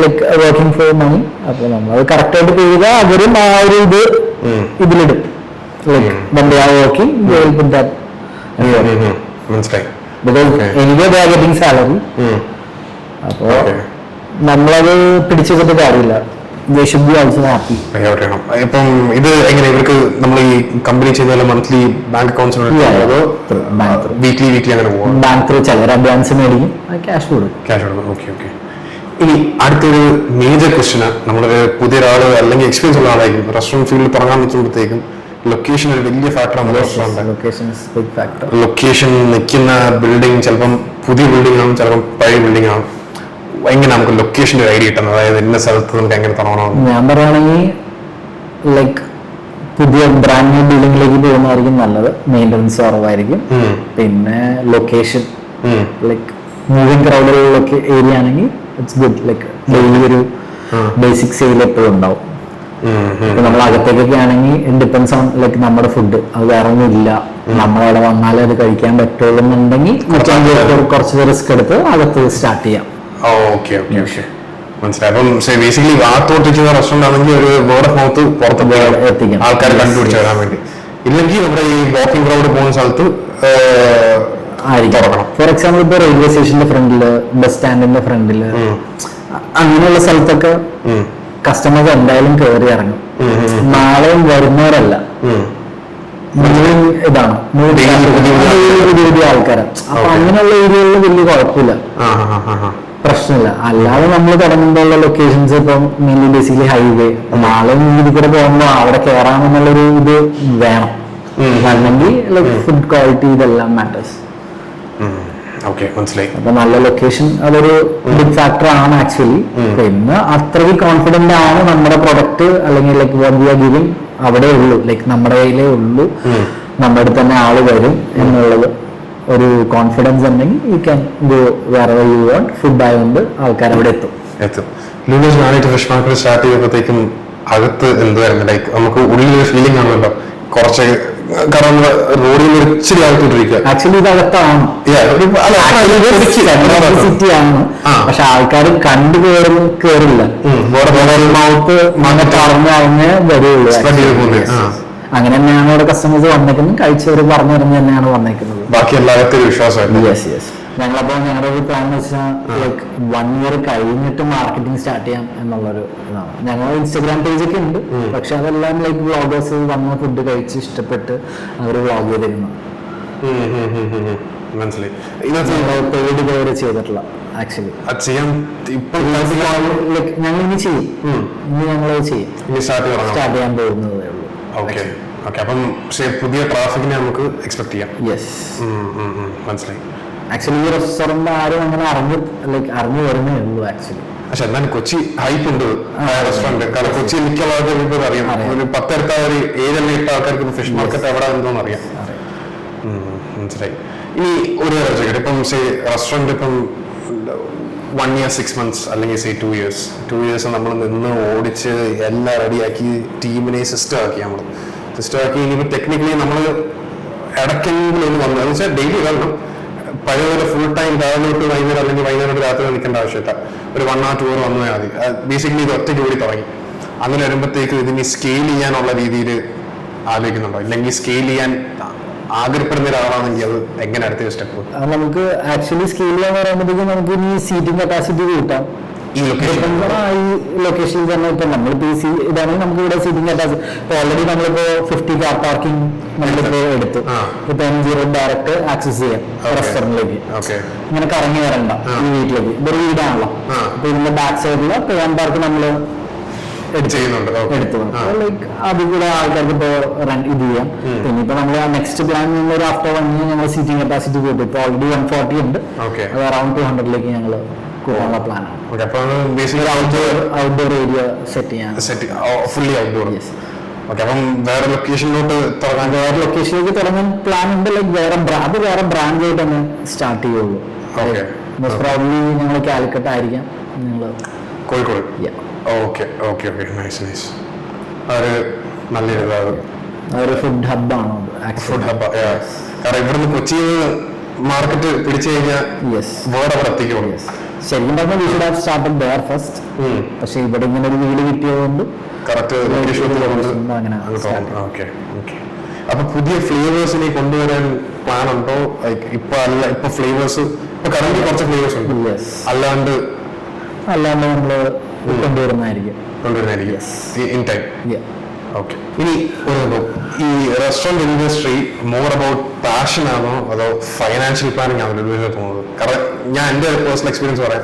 ലൈക്ക് വർക്കിംഗ് ഫോർ മണി. അപ്പൊ നമ്മളത് കറക്റ്റായിട്ട് ചെയ്താൽ അവരും ആ ഒരു ഇത് ഇതിലിടും. Like when they are working they will put that മനസ്സിലായി. because anyway they are getting salary. അപ്പോ നമ്മളത് പിടിച്ചു വെച്ചിട്ട് കാര്യമില്ല. they should be also happy. ഇപ്പം ഇത് എങ്ങനെ ഇവർക്ക് നമ്മൾ ഈ കമ്പനി ചെയ്യുന്ന മന്ത്ലി ബാങ്ക് അക്കൗണ്ട്സ് വീക്ക്ലി അങ്ങനെ പോകും. ബാങ്ക് ത്രൂ ചിലർ അഡ്വാൻസ് മേടിക്കും, ക്യാഷ് കൊടുക്കും. ഓക്കെ. ഇനി അടുത്തൊരു മേജർ ക്വസ്റ്റ്യന്, നമ്മളൊരു പുതിയ ഒരാൾ അല്ലെങ്കിൽ എക്സ്പീരിയൻസ് ഉള്ള ആളായിരിക്കും റെസ്റ്റോറൻറ്റ് ഫീൽഡിൽ തുടങ്ങാൻ നിൽക്കുമ്പോഴത്തേക്കും ലൊക്കേഷൻ ഒരു വലിയ ഫാക്ടറാണ്. ലൊക്കേഷൻ, നിൽക്കുന്ന ബിൽഡിംഗ് ചിലപ്പം പുതിയ ബിൽഡിംഗ് ആണ്, ചിലപ്പം പഴയ ബിൽഡിംഗ് ആണ്. എങ്ങനെ നമുക്ക് ലൊക്കേഷൻ്റെ ഒരു ഐഡിയ കിട്ടുന്നത്, അതായത് ഇന്ന സ്ഥലത്ത് നമുക്ക് എങ്ങനെ തുടങ്ങണം? ഞാൻ പറയുകയാണെങ്കിൽ ലൈക്ക് പുതിയ ബ്രാൻഡ് ന്യൂ ബിൽഡിംഗിലേക്ക് പോകുന്നതായിരിക്കും നല്ലത്. മെയിൻ്റനൻസ് കുറവായിരിക്കും. പിന്നെ ലൊക്കേഷൻ ലൈക്ക് മൂവിങ് ക്രൗഡുള്ള ഏരിയ ആണെങ്കിൽ ഇറ്റ്സ് ഗുഡ്. ലൈക്ക് ഡെയിലി ഒരു ബേസിക് സെയിൽ എപ്പോഴും ഉണ്ടാവും. ഇപ്പൊ നമ്മൾ അകത്തേക്കൊക്കെ ആണെങ്കിൽ ഇറ്റ് ഡിപ്പെൻസ് ഓൺ ലൈക്ക് നമ്മുടെ ഫുഡ് അത് വേറെ ഒന്നും ഇല്ല, നമ്മളവിടെ വന്നാലേ അത് കഴിക്കാൻ പറ്റുള്ളൂ എന്നുണ്ടെങ്കിൽ കുറച്ച് റിസ്ക് എടുത്ത് അകത്ത് സ്റ്റാർട്ട് ചെയ്യാം. ഓക്കെ. മനസ്സിലായി. അപ്പം ബേസിക്കലി ഭാഗത്തോട്ടിരിക്കുന്ന റെസ്റ്റോറന്റ് ആണെങ്കിൽ ഒരു വേർഡ് ഓഫ് മൗത്ത് പുറത്ത് എത്തിക്കാം, ആൾക്കാർ കണ്ടുപിടിച്ച് വരാൻ വേണ്ടി. ഇല്ലെങ്കിൽ നമ്മുടെ ഈ വാക്കിംഗ് ക്രൗഡ് പോകുന്ന സ്ഥലത്ത് ആയിരിക്കും. ഫോർ എക്സാമ്പിൾ ഇപ്പൊ റെയിൽവേ സ്റ്റേഷന്റെ ഫ്രണ്ടില്, ബസ് സ്റ്റാൻഡിന്റെ ഫ്രണ്ടില്, അങ്ങനെയുള്ള സ്ഥലത്തൊക്കെ കസ്റ്റമേഴ്സ് എന്തായാലും കയറി ഇറങ്ങും. നാളെയും വരുന്നവരല്ല, ഇതാണ് പുതിയ ആൾക്കാരാണ്. അപ്പൊ അങ്ങനെയുള്ള ഏരിയകളിൽ വലിയ കുഴപ്പമില്ല, പ്രശ്നമില്ല. അല്ലാതെ നമ്മൾ തുടങ്ങുമ്പോഴുള്ള ലൊക്കേഷൻസ് ഇപ്പം മെയിൻലി ബേസിക്കലി ഹൈവേ, നാളെ ഇതിൽ കൂടെ പോകുമ്പോൾ അവിടെ കയറാമെന്നുള്ളൊരു ഇത് വേണം. അല്ലെങ്കിൽ ലൈക് ഫുഡ് ക്വാളിറ്റി ഇതെല്ലാം മാറ്റേഴ്സ്. അപ്പൊ നല്ല ലൊക്കേഷൻ അതൊരു ബിഗ് ഫാക്ടർ ആണ് ആക്ച്വലി. പിന്നെ അത്രയ്ക്ക് കോൺഫിഡന്റ് ആണ് നമ്മുടെ പ്രൊഡക്റ്റ് അല്ലെങ്കിൽ like what we are giving അവിടെ ഉള്ളൂ, ലൈക്ക് നമ്മുടെ കയ്യിലേ ഉള്ളൂ, നമ്മുടെ അടുത്ത് തന്നെ ആള് വരും എന്നുള്ളത് ഒരു കോൺഫിഡൻസ് ഉണ്ടെങ്കിൽ യു ക്യാൻ ഗോ വേറെ യു വാണ്ട്. ഫുഡ് ആയതുകൊണ്ട് ആൾക്കാർ അവിടെ എത്തും. ലൂലൂസ് ഞാനായിട്ട് ഫിഷ് മാർക്കറ്റ് സ്റ്റാർട്ട് ചെയ്തപ്പോഴത്തേക്കും അകത്ത് എന്തായിരുന്നു ലൈക്ക് നമുക്ക് ഉള്ളിലൊരു ഫീലിംഗ് ആണല്ലോ, കുറച്ച് കാരണം റോഡിൽ നിന്ന് ഇച്ചിരി അകത്തോട്ടിരിക്കുക. ആക്ച്വലി ഇത് അകത്താണ്, സിറ്റി ആണ്, പക്ഷെ ആൾക്കാർ കണ്ടു കേറില്ല. മൗത്ത് പറഞ്ഞു അറിഞ്ഞേ വരുള്ളൂ. അങ്ങനെ തന്നെയാണ് ഇവിടെ കസ്റ്റമേഴ്സ് വന്നേക്കുന്നത്, കഴിച്ചവർ പറഞ്ഞു പറഞ്ഞ് തന്നെയാണ് വന്നേക്കുന്നത്. ബാക്കി എല്ലാവർക്കും വിശ്വാസമായിരുന്നു. യെസ്. ഞങ്ങളപ്പോ ഞങ്ങളുടെ ഒരു പ്ലാൻ എന്ന് വെച്ചാൽ ലൈക്ക് 1 year കഴിഞ്ഞിട്ട് മാർക്കറ്റിംഗ് സ്റ്റാർട്ട് ചെയ്യാം എന്നുള്ളൊരു ഇതാണ്. ഞങ്ങൾ ഇൻസ്റ്റാഗ്രാം പേജൊക്കെ ഉണ്ട്, പക്ഷെ അതെല്ലാം ലൈക്ക് വ്ളോഗേഴ്സ് വന്ന് ഫുഡ് കഴിച്ച് ഇഷ്ടപ്പെട്ട് അവർ വ്ളോഗ് ചെയ്തിരുന്നു. മനസ്സിലായി. പെയ്ഡ് പേര് ചെയ്തിട്ടില്ല ആക്ച്വലി. ഞങ്ങൾ ഇനി ചെയ്യും, ഇനി ഞങ്ങളത് ചെയ്യും, സ്റ്റാർട്ട് ചെയ്യാൻ പോകുന്നതേ ഉള്ളൂ. അപ്പം പുതിയ ട്രാഫിക്കിനെ നമുക്ക് എക്സ്പെക്ട് ചെയ്യാം. യെസ്, മനസ്സിലായി. ആക്ച്വലി ഈ റെസ്റ്റോറന്റ് ആരും അങ്ങനെ അറിഞ്ഞു വരുന്നേ ഉള്ളൂ ആക്ച്വലി. പക്ഷെ എന്നാലും കൊച്ചി ഹൈപ്പ് ഉണ്ട് റെസ്റ്റോറന്റ്. കാരണം കൊച്ചി മിക്ക ആൾക്കാർക്ക് അറിയാം, ഒരു 10 അടുത്ത ഒരു 7 8 ആൾക്കാർക്ക് ഫിഷ് മാർക്കറ്റ് എവിടെ എന്തോന്ന് അറിയാം. മനസ്സിലായി. ഇനി ഒരു കാര്യം, ഇപ്പം റെസ്റ്റോറന്റ് ഇപ്പം 1 year 6 months അല്ലെങ്കിൽ 2 years നമ്മൾ നിന്ന് ഓടിച്ച് എല്ലാം റെഡിയാക്കി ടീമിനെ സിസ്റ്റം ആക്കി നമ്മൾ സിസ്റ്റം ആക്കി ഇനിയിപ്പോൾ ടെക്നിക്കലി നമ്മൾ ഇടയ്ക്കെങ്കിലും ഒന്ന് വന്നു എന്ന് വെച്ചാൽ ഡെയിലി വരണം. പഴയ പോലെ ഫുൾ ടൈം രാവിലെ തൊട്ട് വൈകുന്നേരം അല്ലെങ്കിൽ വൈകുന്നേരം തൊട്ട് രാത്രി നിൽക്കേണ്ട ആവശ്യമില്ല. ഒരു 1 or 2 hour വന്നാൽ മതി. ബേസിക്കലി ഇത് ഒറ്റയ്ക്ക് കൂടി തുടങ്ങി. അങ്ങനെ വരുമ്പോഴത്തേക്ക് ഇതിന് സ്കെയിൽ ചെയ്യാനുള്ള രീതിയിൽ ആലോചിക്കുന്നുണ്ടോ, ഇല്ലെങ്കിൽ സ്കെയിൽ ചെയ്യാൻ ആഗ്രഹപ്പെടുന്ന ഒരാളാണെങ്കിൽ അത് എങ്ങനെ അടുത്ത സ്റ്റെപ്പ്? നമുക്ക് ആക്ച്വലി സ്കെയിൽ ചെയ്യാന്ന് പറയുമ്പോഴത്തേക്കും നമുക്ക് ഇനി സീറ്റിംഗ് കപ്പാസിറ്റി കൂട്ടാം. ഈ ലൊക്കേഷനിൽ തന്നെ ഇപ്പൊ നമ്മളിപ്പോ ഇതാണെങ്കിൽ നമുക്ക് ഇവിടെ സീറ്റിംഗ് കപ്പാസിറ്റി ഇപ്പൊ ഓൾറെഡി നമ്മളിപ്പോ 50 കാർ പാർക്കിംഗ് നമ്മളിപ്പോ എടുത്തു. ഇപ്പൊ M0 ഡയറക്റ്റ് ആക്സസ് ചെയ്യാം റെസ്റ്റോറന്റിലേക്ക്. ഇങ്ങനെ കറങ്ങി വരണ്ട ഈ വീട്ടിലേക്ക്. ഇതൊരു വീടാണല്ലോ. അപ്പൊ ഇതിന്റെ ബാക്ക് സൈഡില് പേൻ പാർക്ക് നമ്മള് എടുത്തു. ലൈക്ക് അത് കൂടെ ആൾക്കാർക്ക് ഇപ്പൊ ഇത് ചെയ്യാം. പിന്നെ ഇപ്പൊ നമ്മള് നെക്സ്റ്റ് പ്ലാൻ ഒരു ആഫ്റ്റർ 1 year ഞങ്ങൾ സീറ്റിംഗ് കപ്പാസിറ്റി കൂട്ടും. ഇപ്പൊ ഓൾറെഡി 140 ഉണ്ട്. അത് അറൌണ്ട് 200ലേക്ക് ഞങ്ങള് കൂടാനുള്ള പ്ലാനാണ്. ഔട്ട്ഡോർ ഏരിയ സെറ്റ് ചെയ്യാൻ ഫുള്ളി ഔട്ട്ഡോർ. അപ്പം വേറെ ലൊക്കേഷനിലോട്ട് തുടങ്ങാൻ, വേറെ ലൊക്കേഷനിലേക്ക് തുടങ്ങാൻ പ്ലാൻ ഉണ്ട്. ലൈക്ക് വേറെ ബ്രാഞ്ച് ആയിട്ട് തന്നെ സ്റ്റാർട്ട് ചെയ്യുള്ളൂ. മോസ്റ്റ് പ്രോബ്ലി ഞങ്ങൾ കാലിക്കട്ട് ആയിരിക്കാം, ഞങ്ങൾ Kozhikode. Okay okay okay, nice nice. അതൊരു നല്ലൊരു അതൊരു ഫുഡ് ഹബ്ബാണ്. Food hub. കാരണം ഇവിടുന്ന് കൊച്ചിയിൽ മാർക്കറ്റ് പിടിച്ചു കഴിഞ്ഞാൽ വേറെ അവിടെ എത്തിക്കുള്ളൂ. ശരിക്കും പറഞ്ഞാൽ we should have started there first. പക്ഷെ ഇവിടെ ഇങ്ങനെ ഒരു വീട് കിട്ടിയതുകൊണ്ട് അങ്ങനെ. അപ്പൊ പുതിയ ഫ്ലേവേഴ്സിനെ കൊണ്ടുവരാൻ പ്ലാൻ ഉണ്ടോ? ഇപ്പൊ ഫ്ലേവേഴ്സ് ഇപ്പൊ കറന്റ് കുറച്ച് ഫ്ലേവേഴ്സ് ഉണ്ട്, അല്ലാണ്ട് നമ്മള് കൊണ്ടുവരുന്നതായിരിക്കും. In time. ഓക്കെ. ഇനി ഈ restaurant industry more about passion ആണോ അതോ ഫൈനാൻഷ്യൽ പ്ലാനിങ് ആണോ തോന്നുന്നത്? കാരണം ഞാൻ എൻ്റെ പേഴ്സണൽ എക്സ്പീരിയൻസ് പറയാം.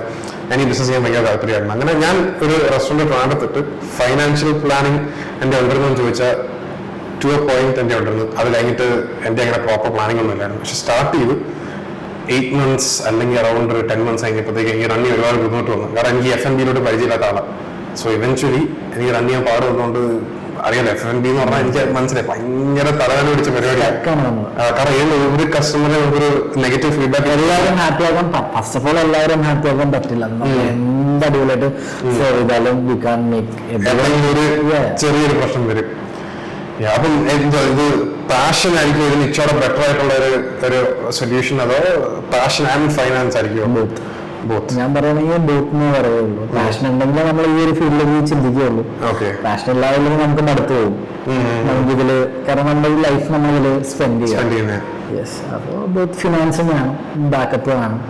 ഞാൻ ഈ ബിസിനസ് ചെയ്യാൻ ഭയങ്കര താല്പര്യമായിരുന്നു. അങ്ങനെ ഞാൻ ഒരു റെസ്റ്റോറൻറ്റ് ട്രാൻഡെടുത്തിട്ട് ഫൈനാൻഷ്യൽ പ്ലാനിങ് എൻ്റെ ഉണ്ടായിരുന്നെന്ന് ചോദിച്ചാൽ ടു എ പോയിന്റ് എൻ്റെ ഉണ്ടായിരുന്നു. അത് കഴിഞ്ഞിട്ട് എൻ്റെ അങ്ങനെ പ്രോപ്പർ പ്ലാനിങ് ഒന്നും ഇല്ലായിരുന്നു. പക്ഷെ സ്റ്റാർട്ട് ചെയ്ത് 8 months അല്ലെങ്കിൽ അറൌണ്ട് 10 months കഴിഞ്ഞപ്പോഴത്തേക്ക് എനിക്ക് റൺ ചെയ്യാൻ ഒരുപാട് ബുദ്ധിമുട്ട് വന്നു. കാരണം എനിക്ക് F&Bയിലോട്ട് പരിചയമില്ലാത്ത ആളാണ്. സോ ഇവൻച്വലി എനിക്ക് റൺ ചെയ്യാൻ പാട് വന്നുകൊണ്ട് അറിയാലോ, F&B എന്ന് പറഞ്ഞാൽ എനിക്ക് മനസ്സിലായി ഭയങ്കര തലവേദന പിടിച്ച പരിപാടിയാണ്. കാരണം ഒരു കസ്റ്റമറെ ഒരു നെഗറ്റീവ് ഫീഡ്ബാക്ക് എല്ലാവരും ഹാപ്പി ആകാൻ, ഫസ്റ്റ് ഓഫ് ഓൾ എല്ലാവരും ഹാപ്പി ആകാൻ പറ്റില്ല. എന്ത് അടിപൊളിയായിട്ട് ചെയ്താലും ഒരു ചെറിയൊരു പ്രശ്നം വരും. അപ്പം ഇത് പാഷൻ ആയിരിക്കും ഇതിന് ഇച്ചോടെ ബെറ്റർ ആയിട്ടുള്ള ഒരു സൊല്യൂഷൻ, അതോ പാഷൻ ആൻഡ് ഫൈനാൻസ് ആയിരിക്കും? ഞാൻ പറയുകയാണെങ്കിൽ ബോത്ത് പറയുള്ളൂ. പാഷൻ ഉണ്ടെങ്കിൽ നമ്മൾ ഈ ഒരു ഫീൽഡിലേക്ക് ചിന്തിക്കുകയുള്ളൂ. പാഷൻ ഇല്ലാതെങ്കിൽ നമുക്ക് മടുത്തു പോകും നമുക്കിതില്. കാരണം നമ്മുടെ ഈ ലൈഫ് നമ്മളിതില് സ്പെൻഡ് ചെയ്യാം. യെസ്. അപ്പോൾ ബോത്ത് ഫിനാൻസും വേണം, ബാക്കപ്പ് വേണം.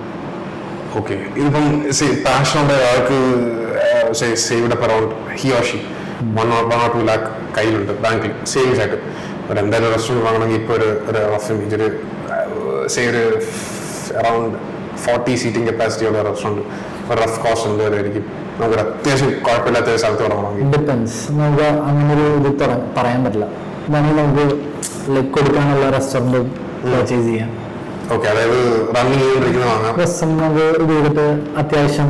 ഓക്കെ. ഇതിപ്പം പാഷനുള്ള ഒരാൾക്ക് saved up around he or Xi 1 or 2 lakh കയ്യിലുണ്ട് ബാങ്കിൽ സേവിങ്സ് ആയിട്ട്. ഒരു എന്തായാലും റെസ്റ്റോറൻറ്റ് വാങ്ങണമെങ്കിൽ ഇപ്പോൾ ഒരു റഫ് ഇമേജ് ഒരു അറൌണ്ട് 40 സീറ്റിംഗ് കപ്പാസിറ്റി ഉള്ള റെസ്റ്റോറൻറ്റ് ഒരു റഫ് കോസ്റ്റ് എന്തായാലും നമുക്ക് അത്യാവശ്യം കുഴപ്പമില്ലാത്ത ഒരു സ്ഥലത്ത് തുടങ്ങണമെങ്കിൽ ഡിപ്പെൻസ്. നമുക്ക് അങ്ങനെ ഒരു ഇത് പറയാൻ പറ്റില്ല. വേണമെങ്കിൽ നമുക്ക് ലൈക്ക് കൊടുക്കാനുള്ള റെസ്റ്റോറൻറ്റ് പർച്ചേസ് ചെയ്യാം. ഓക്കെ. അതായത് റണ്ണിങ് ചെയ്തുകൊണ്ടിരിക്കുന്ന വാങ്ങാം. നമുക്ക് ഇത് ചെയ്തിട്ട് അത്യാവശ്യം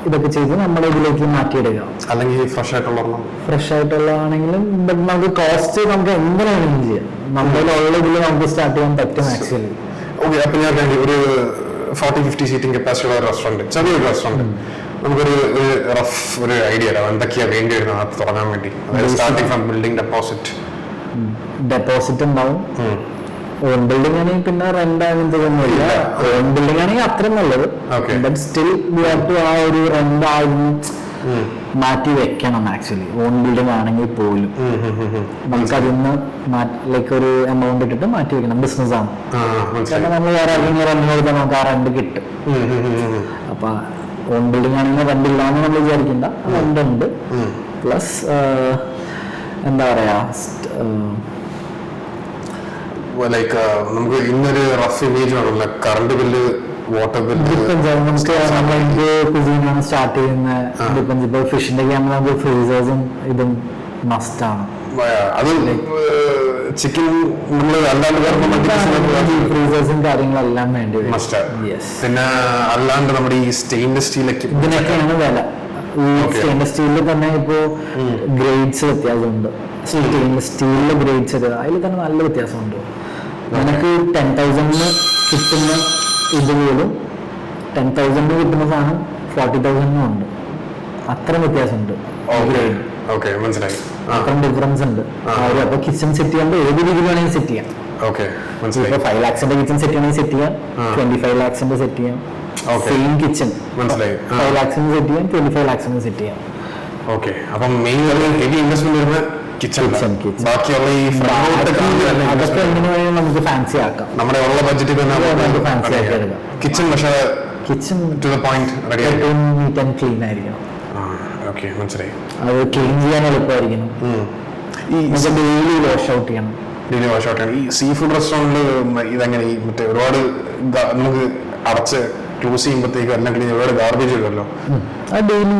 ഇതൊക്കെ ചെയ്ത് നമ്മുടെ ഇതിലേക്ക് മാറ്റിയെടുക്കാം. അല്ലെങ്കിൽ ഫ്രഷ് ആയിട്ടുള്ളതാണെങ്കിലും നമുക്ക് കോസ്റ്റ് നമുക്ക് എങ്ങനെയാണെങ്കിലും ചെയ്യാം. നമ്മുടെ ഉള്ള ഇതിൽ നമുക്ക് സ്റ്റാർട്ട് ചെയ്യാൻ പറ്റും ആക്ച്വലി. ഓക്കെ. അപ്പൊ ഞാൻ ഒരു 40-50 സീറ്റിംഗ് കപ്പാസിറ്റി ഉള്ള റെസ്റ്റോറൻറ്റ്, ചെറിയൊരു റെസ്റ്റോറൻറ്റ്, നമുക്കൊരു റഫ് ഒരു ഐഡിയ തരാം എന്തൊക്കെയാ വേണ്ടി വരുന്നത് അത് തുടങ്ങാൻ വേണ്ടി. അതായത് സ്റ്റാർട്ടിംഗ് ഫ്രം ബിൽഡിംഗ് ഡെപ്പോസിറ്റ് ഉണ്ടാവും. ഓൺ ബിൽഡിംഗ് ആണെങ്കിൽ പിന്നെ റെന്റ് അങ്ങനത്തെ ഒന്നുമില്ല. ഓൺ ബിൽഡിംഗ് ആണെങ്കിൽ അത്ര നല്ലത്. But still we have to ആ ഒരു റെന്റ് ആയിരുന്നു മാറ്റി വെക്കണം ആക്ച്വലി. ഓൺ ബിൽഡിംഗ് ആണെങ്കിൽ പോലും നമുക്ക് അതിന്ന് ലൈക്ക് ഒരു എമൗണ്ട് ഇട്ടിട്ട് മാറ്റി വെക്കണം. ബിസിനസ് ആണ്. കാരണം നമ്മൾ വേറെ ആരെങ്കിലും റെന്റ് കൊടുത്താൽ നമുക്ക് ആ റെന്റ് കിട്ടും. അപ്പൊ ഓൺ ബിൽഡിംഗ് ആണെങ്കിൽ റെന്റ് ഇല്ലാന്ന് നമ്മൾ വിചാരിക്കണ്ട, റെന്റ് ഉണ്ട്. പ്ലസ് എന്താ പറയാ, ലൈക്ക് നമുക്ക് ഇന്നൊരു റഫ് ഇമേജ് വേണമല്ലോ. കറണ്ട് ബില്ല്, വാട്ടർ ബില്ല്, കുസീനാണ് സ്റ്റാർട്ട് ചെയ്യുന്നത്. ഇപ്പൊ ഫിഷിന്റെ ക്യാമറ നമുക്ക് ഫ്രീസേഴ്സും ഇതും മസ്റ്റാണ്. അത് ചിക്കൻ നമ്മൾ അല്ലാണ്ട് ഫ്രീസേഴ്സും കാര്യങ്ങളെല്ലാം വേണ്ടി വരും. പിന്നെ അല്ലാണ്ട് നമ്മുടെ ഈ സ്റ്റെയിൻലെസ് സ്റ്റീലൊക്കെ ഇതിനൊക്കെയാണ് വില. ഈ സ്റ്റെയിൻലെസ് സ്റ്റീലിൽ തന്നെ ഇപ്പോ ഗ്രേഡ്സ് വ്യത്യാസമുണ്ട്. സ്റ്റെയിൻലെസ് സ്റ്റീലിലെ ഗ്രേഡ്സ് അതിൽ തന്നെ നല്ല വ്യത്യാസമുണ്ട്. നമുക്ക് 10,000 കിട്ടുന്ന ഇത് പോലും 10,000 കിട്ടുന്ന സാധനം 40,000 ഉണ്ട്. അത്ര വ്യത്യാസമുണ്ട്. ഓക്കെ, മനസ്സിലായി. അത്രയും ഡിഫറൻസ് ഉണ്ട്. അപ്പൊ കിച്ചൺ സെറ്റ് ചെയ്യുമ്പോൾ ഏത് രീതിയിൽ വേണമെങ്കിൽ സെറ്റ് ചെയ്യാം. ഇപ്പൊ 5 lakhs കിച്ചൺ സെറ്റ് ചെയ്യണമെങ്കിൽ സെറ്റ് ചെയ്യാം, 25 lakhs സെറ്റ് ചെയ്യാം. സെയിം കിച്ചൺ 5 lakhs സെറ്റ് ചെയ്യാം, 25 lakhs സെറ്റ് ചെയ്യാം. ഓക്കെ, അപ്പം മെയിൻ ഹെവി ഇൻവെസ്റ്റ്മെന്റ് വരുന്നത് കിച്ചൺ. ബാക്കിയുള്ള ഈ അതൊക്കെ എങ്ങനെ വേണമെങ്കിൽ നമുക്ക് ഫാൻസി ആക്കാം. നമ്മുടെ ഉള്ള ബഡ്ജറ്റിൽ തന്നെ ഫാൻസി ആക്കി എടുക്കാം. കിച്ചൺ പക്ഷേ കിച്ചൺ ടു ദ പോയിന്റ് ഏറ്റവും നീറ്റ് ആൻഡ് ക്ലീൻ ആയിരിക്കണം. ഓക്കെ, മനസ്സിലായി. അത് ക്ലീൻ ചെയ്യാൻ എളുപ്പമായിരിക്കണം. ഈ ഡെയിലി വാഷ് ഔട്ട് ചെയ്യണം. ഡെയിലി വാഷ് ഔട്ട് ചെയ്യണം. ഈ സീ ഫുഡ് റെസ്റ്റോറൻറ്റിൽ ഇതെങ്ങനെ ഈ മറ്റേ ഒരുപാട് നമുക്ക് അടച്ച് ക്ലോസ് ചെയ്യുമ്പോഴത്തേക്കും എല്ലാം ക്ലീൻ ഒരുപാട് ഗാർബേജ് വരുമല്ലോ. അത് ഡെയിലി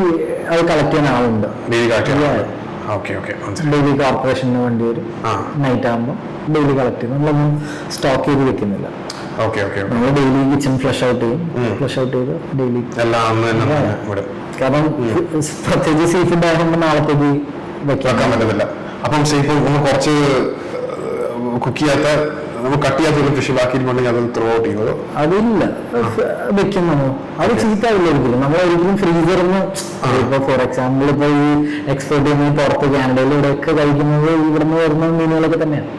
അത് കളക്ട് ചെയ്യാൻ ആളുണ്ട്. ഡെയിലി കളക്ട് ചെയ്യാൻ. ഓക്കെ ഓക്കെ, ഡെയിലി കോർപ്പറേഷന് വേണ്ടി വരും. നൈറ്റ് ആകുമ്പോൾ ഡെയിലി കളക്ട് ചെയ്യും. നമ്മളൊന്നും സ്റ്റോക്ക് ചെയ്ത് വെക്കുന്നില്ല. ഓക്കെ ഓക്കെ, നമ്മൾ ഡെയിലി കിച്ചൺ ഫ്ലഷ് ഔട്ട് ചെയ്യും. ഫ്ലഷ് ഔട്ട് ചെയ്ത് ഡെയിലി എല്ലാം. കാരണം പ്രത്യേകിച്ച് സീ ഫുഡ് ആകുമ്പോൾ നാളത്തേക്ക് വെക്കാൻ പറ്റത്തില്ല. അപ്പം സീഫുഡ് നമ്മൾ കുറച്ച് കുക്ക് ചെയ്യാത്ത നമ്മൾ കട്ട് ചെയ്യാത്ത ഫിഷ് ബാക്കിയിട്ടുണ്ടെങ്കിൽ അത് ത്രോ ഔട്ട് ചെയ്യുന്നത് അതില്ല വെക്കുന്നോ അത് ചീത്താവില്ല ഒരിക്കലും. നമ്മൾ ഒരിക്കലും ഫ്രീസറിന്ന് ഇപ്പൊ ഫോർ എക്സാമ്പിൾ ഇപ്പൊ ഈ എക്സ്പോർട്ട് ചെയ്യുന്ന പുറത്ത് കാനഡയിൽ ഇവിടെ ഒക്കെ കഴിക്കുന്നത് ഇവിടുന്ന് വരുന്ന മീനുകളൊക്കെ തന്നെയാണ്.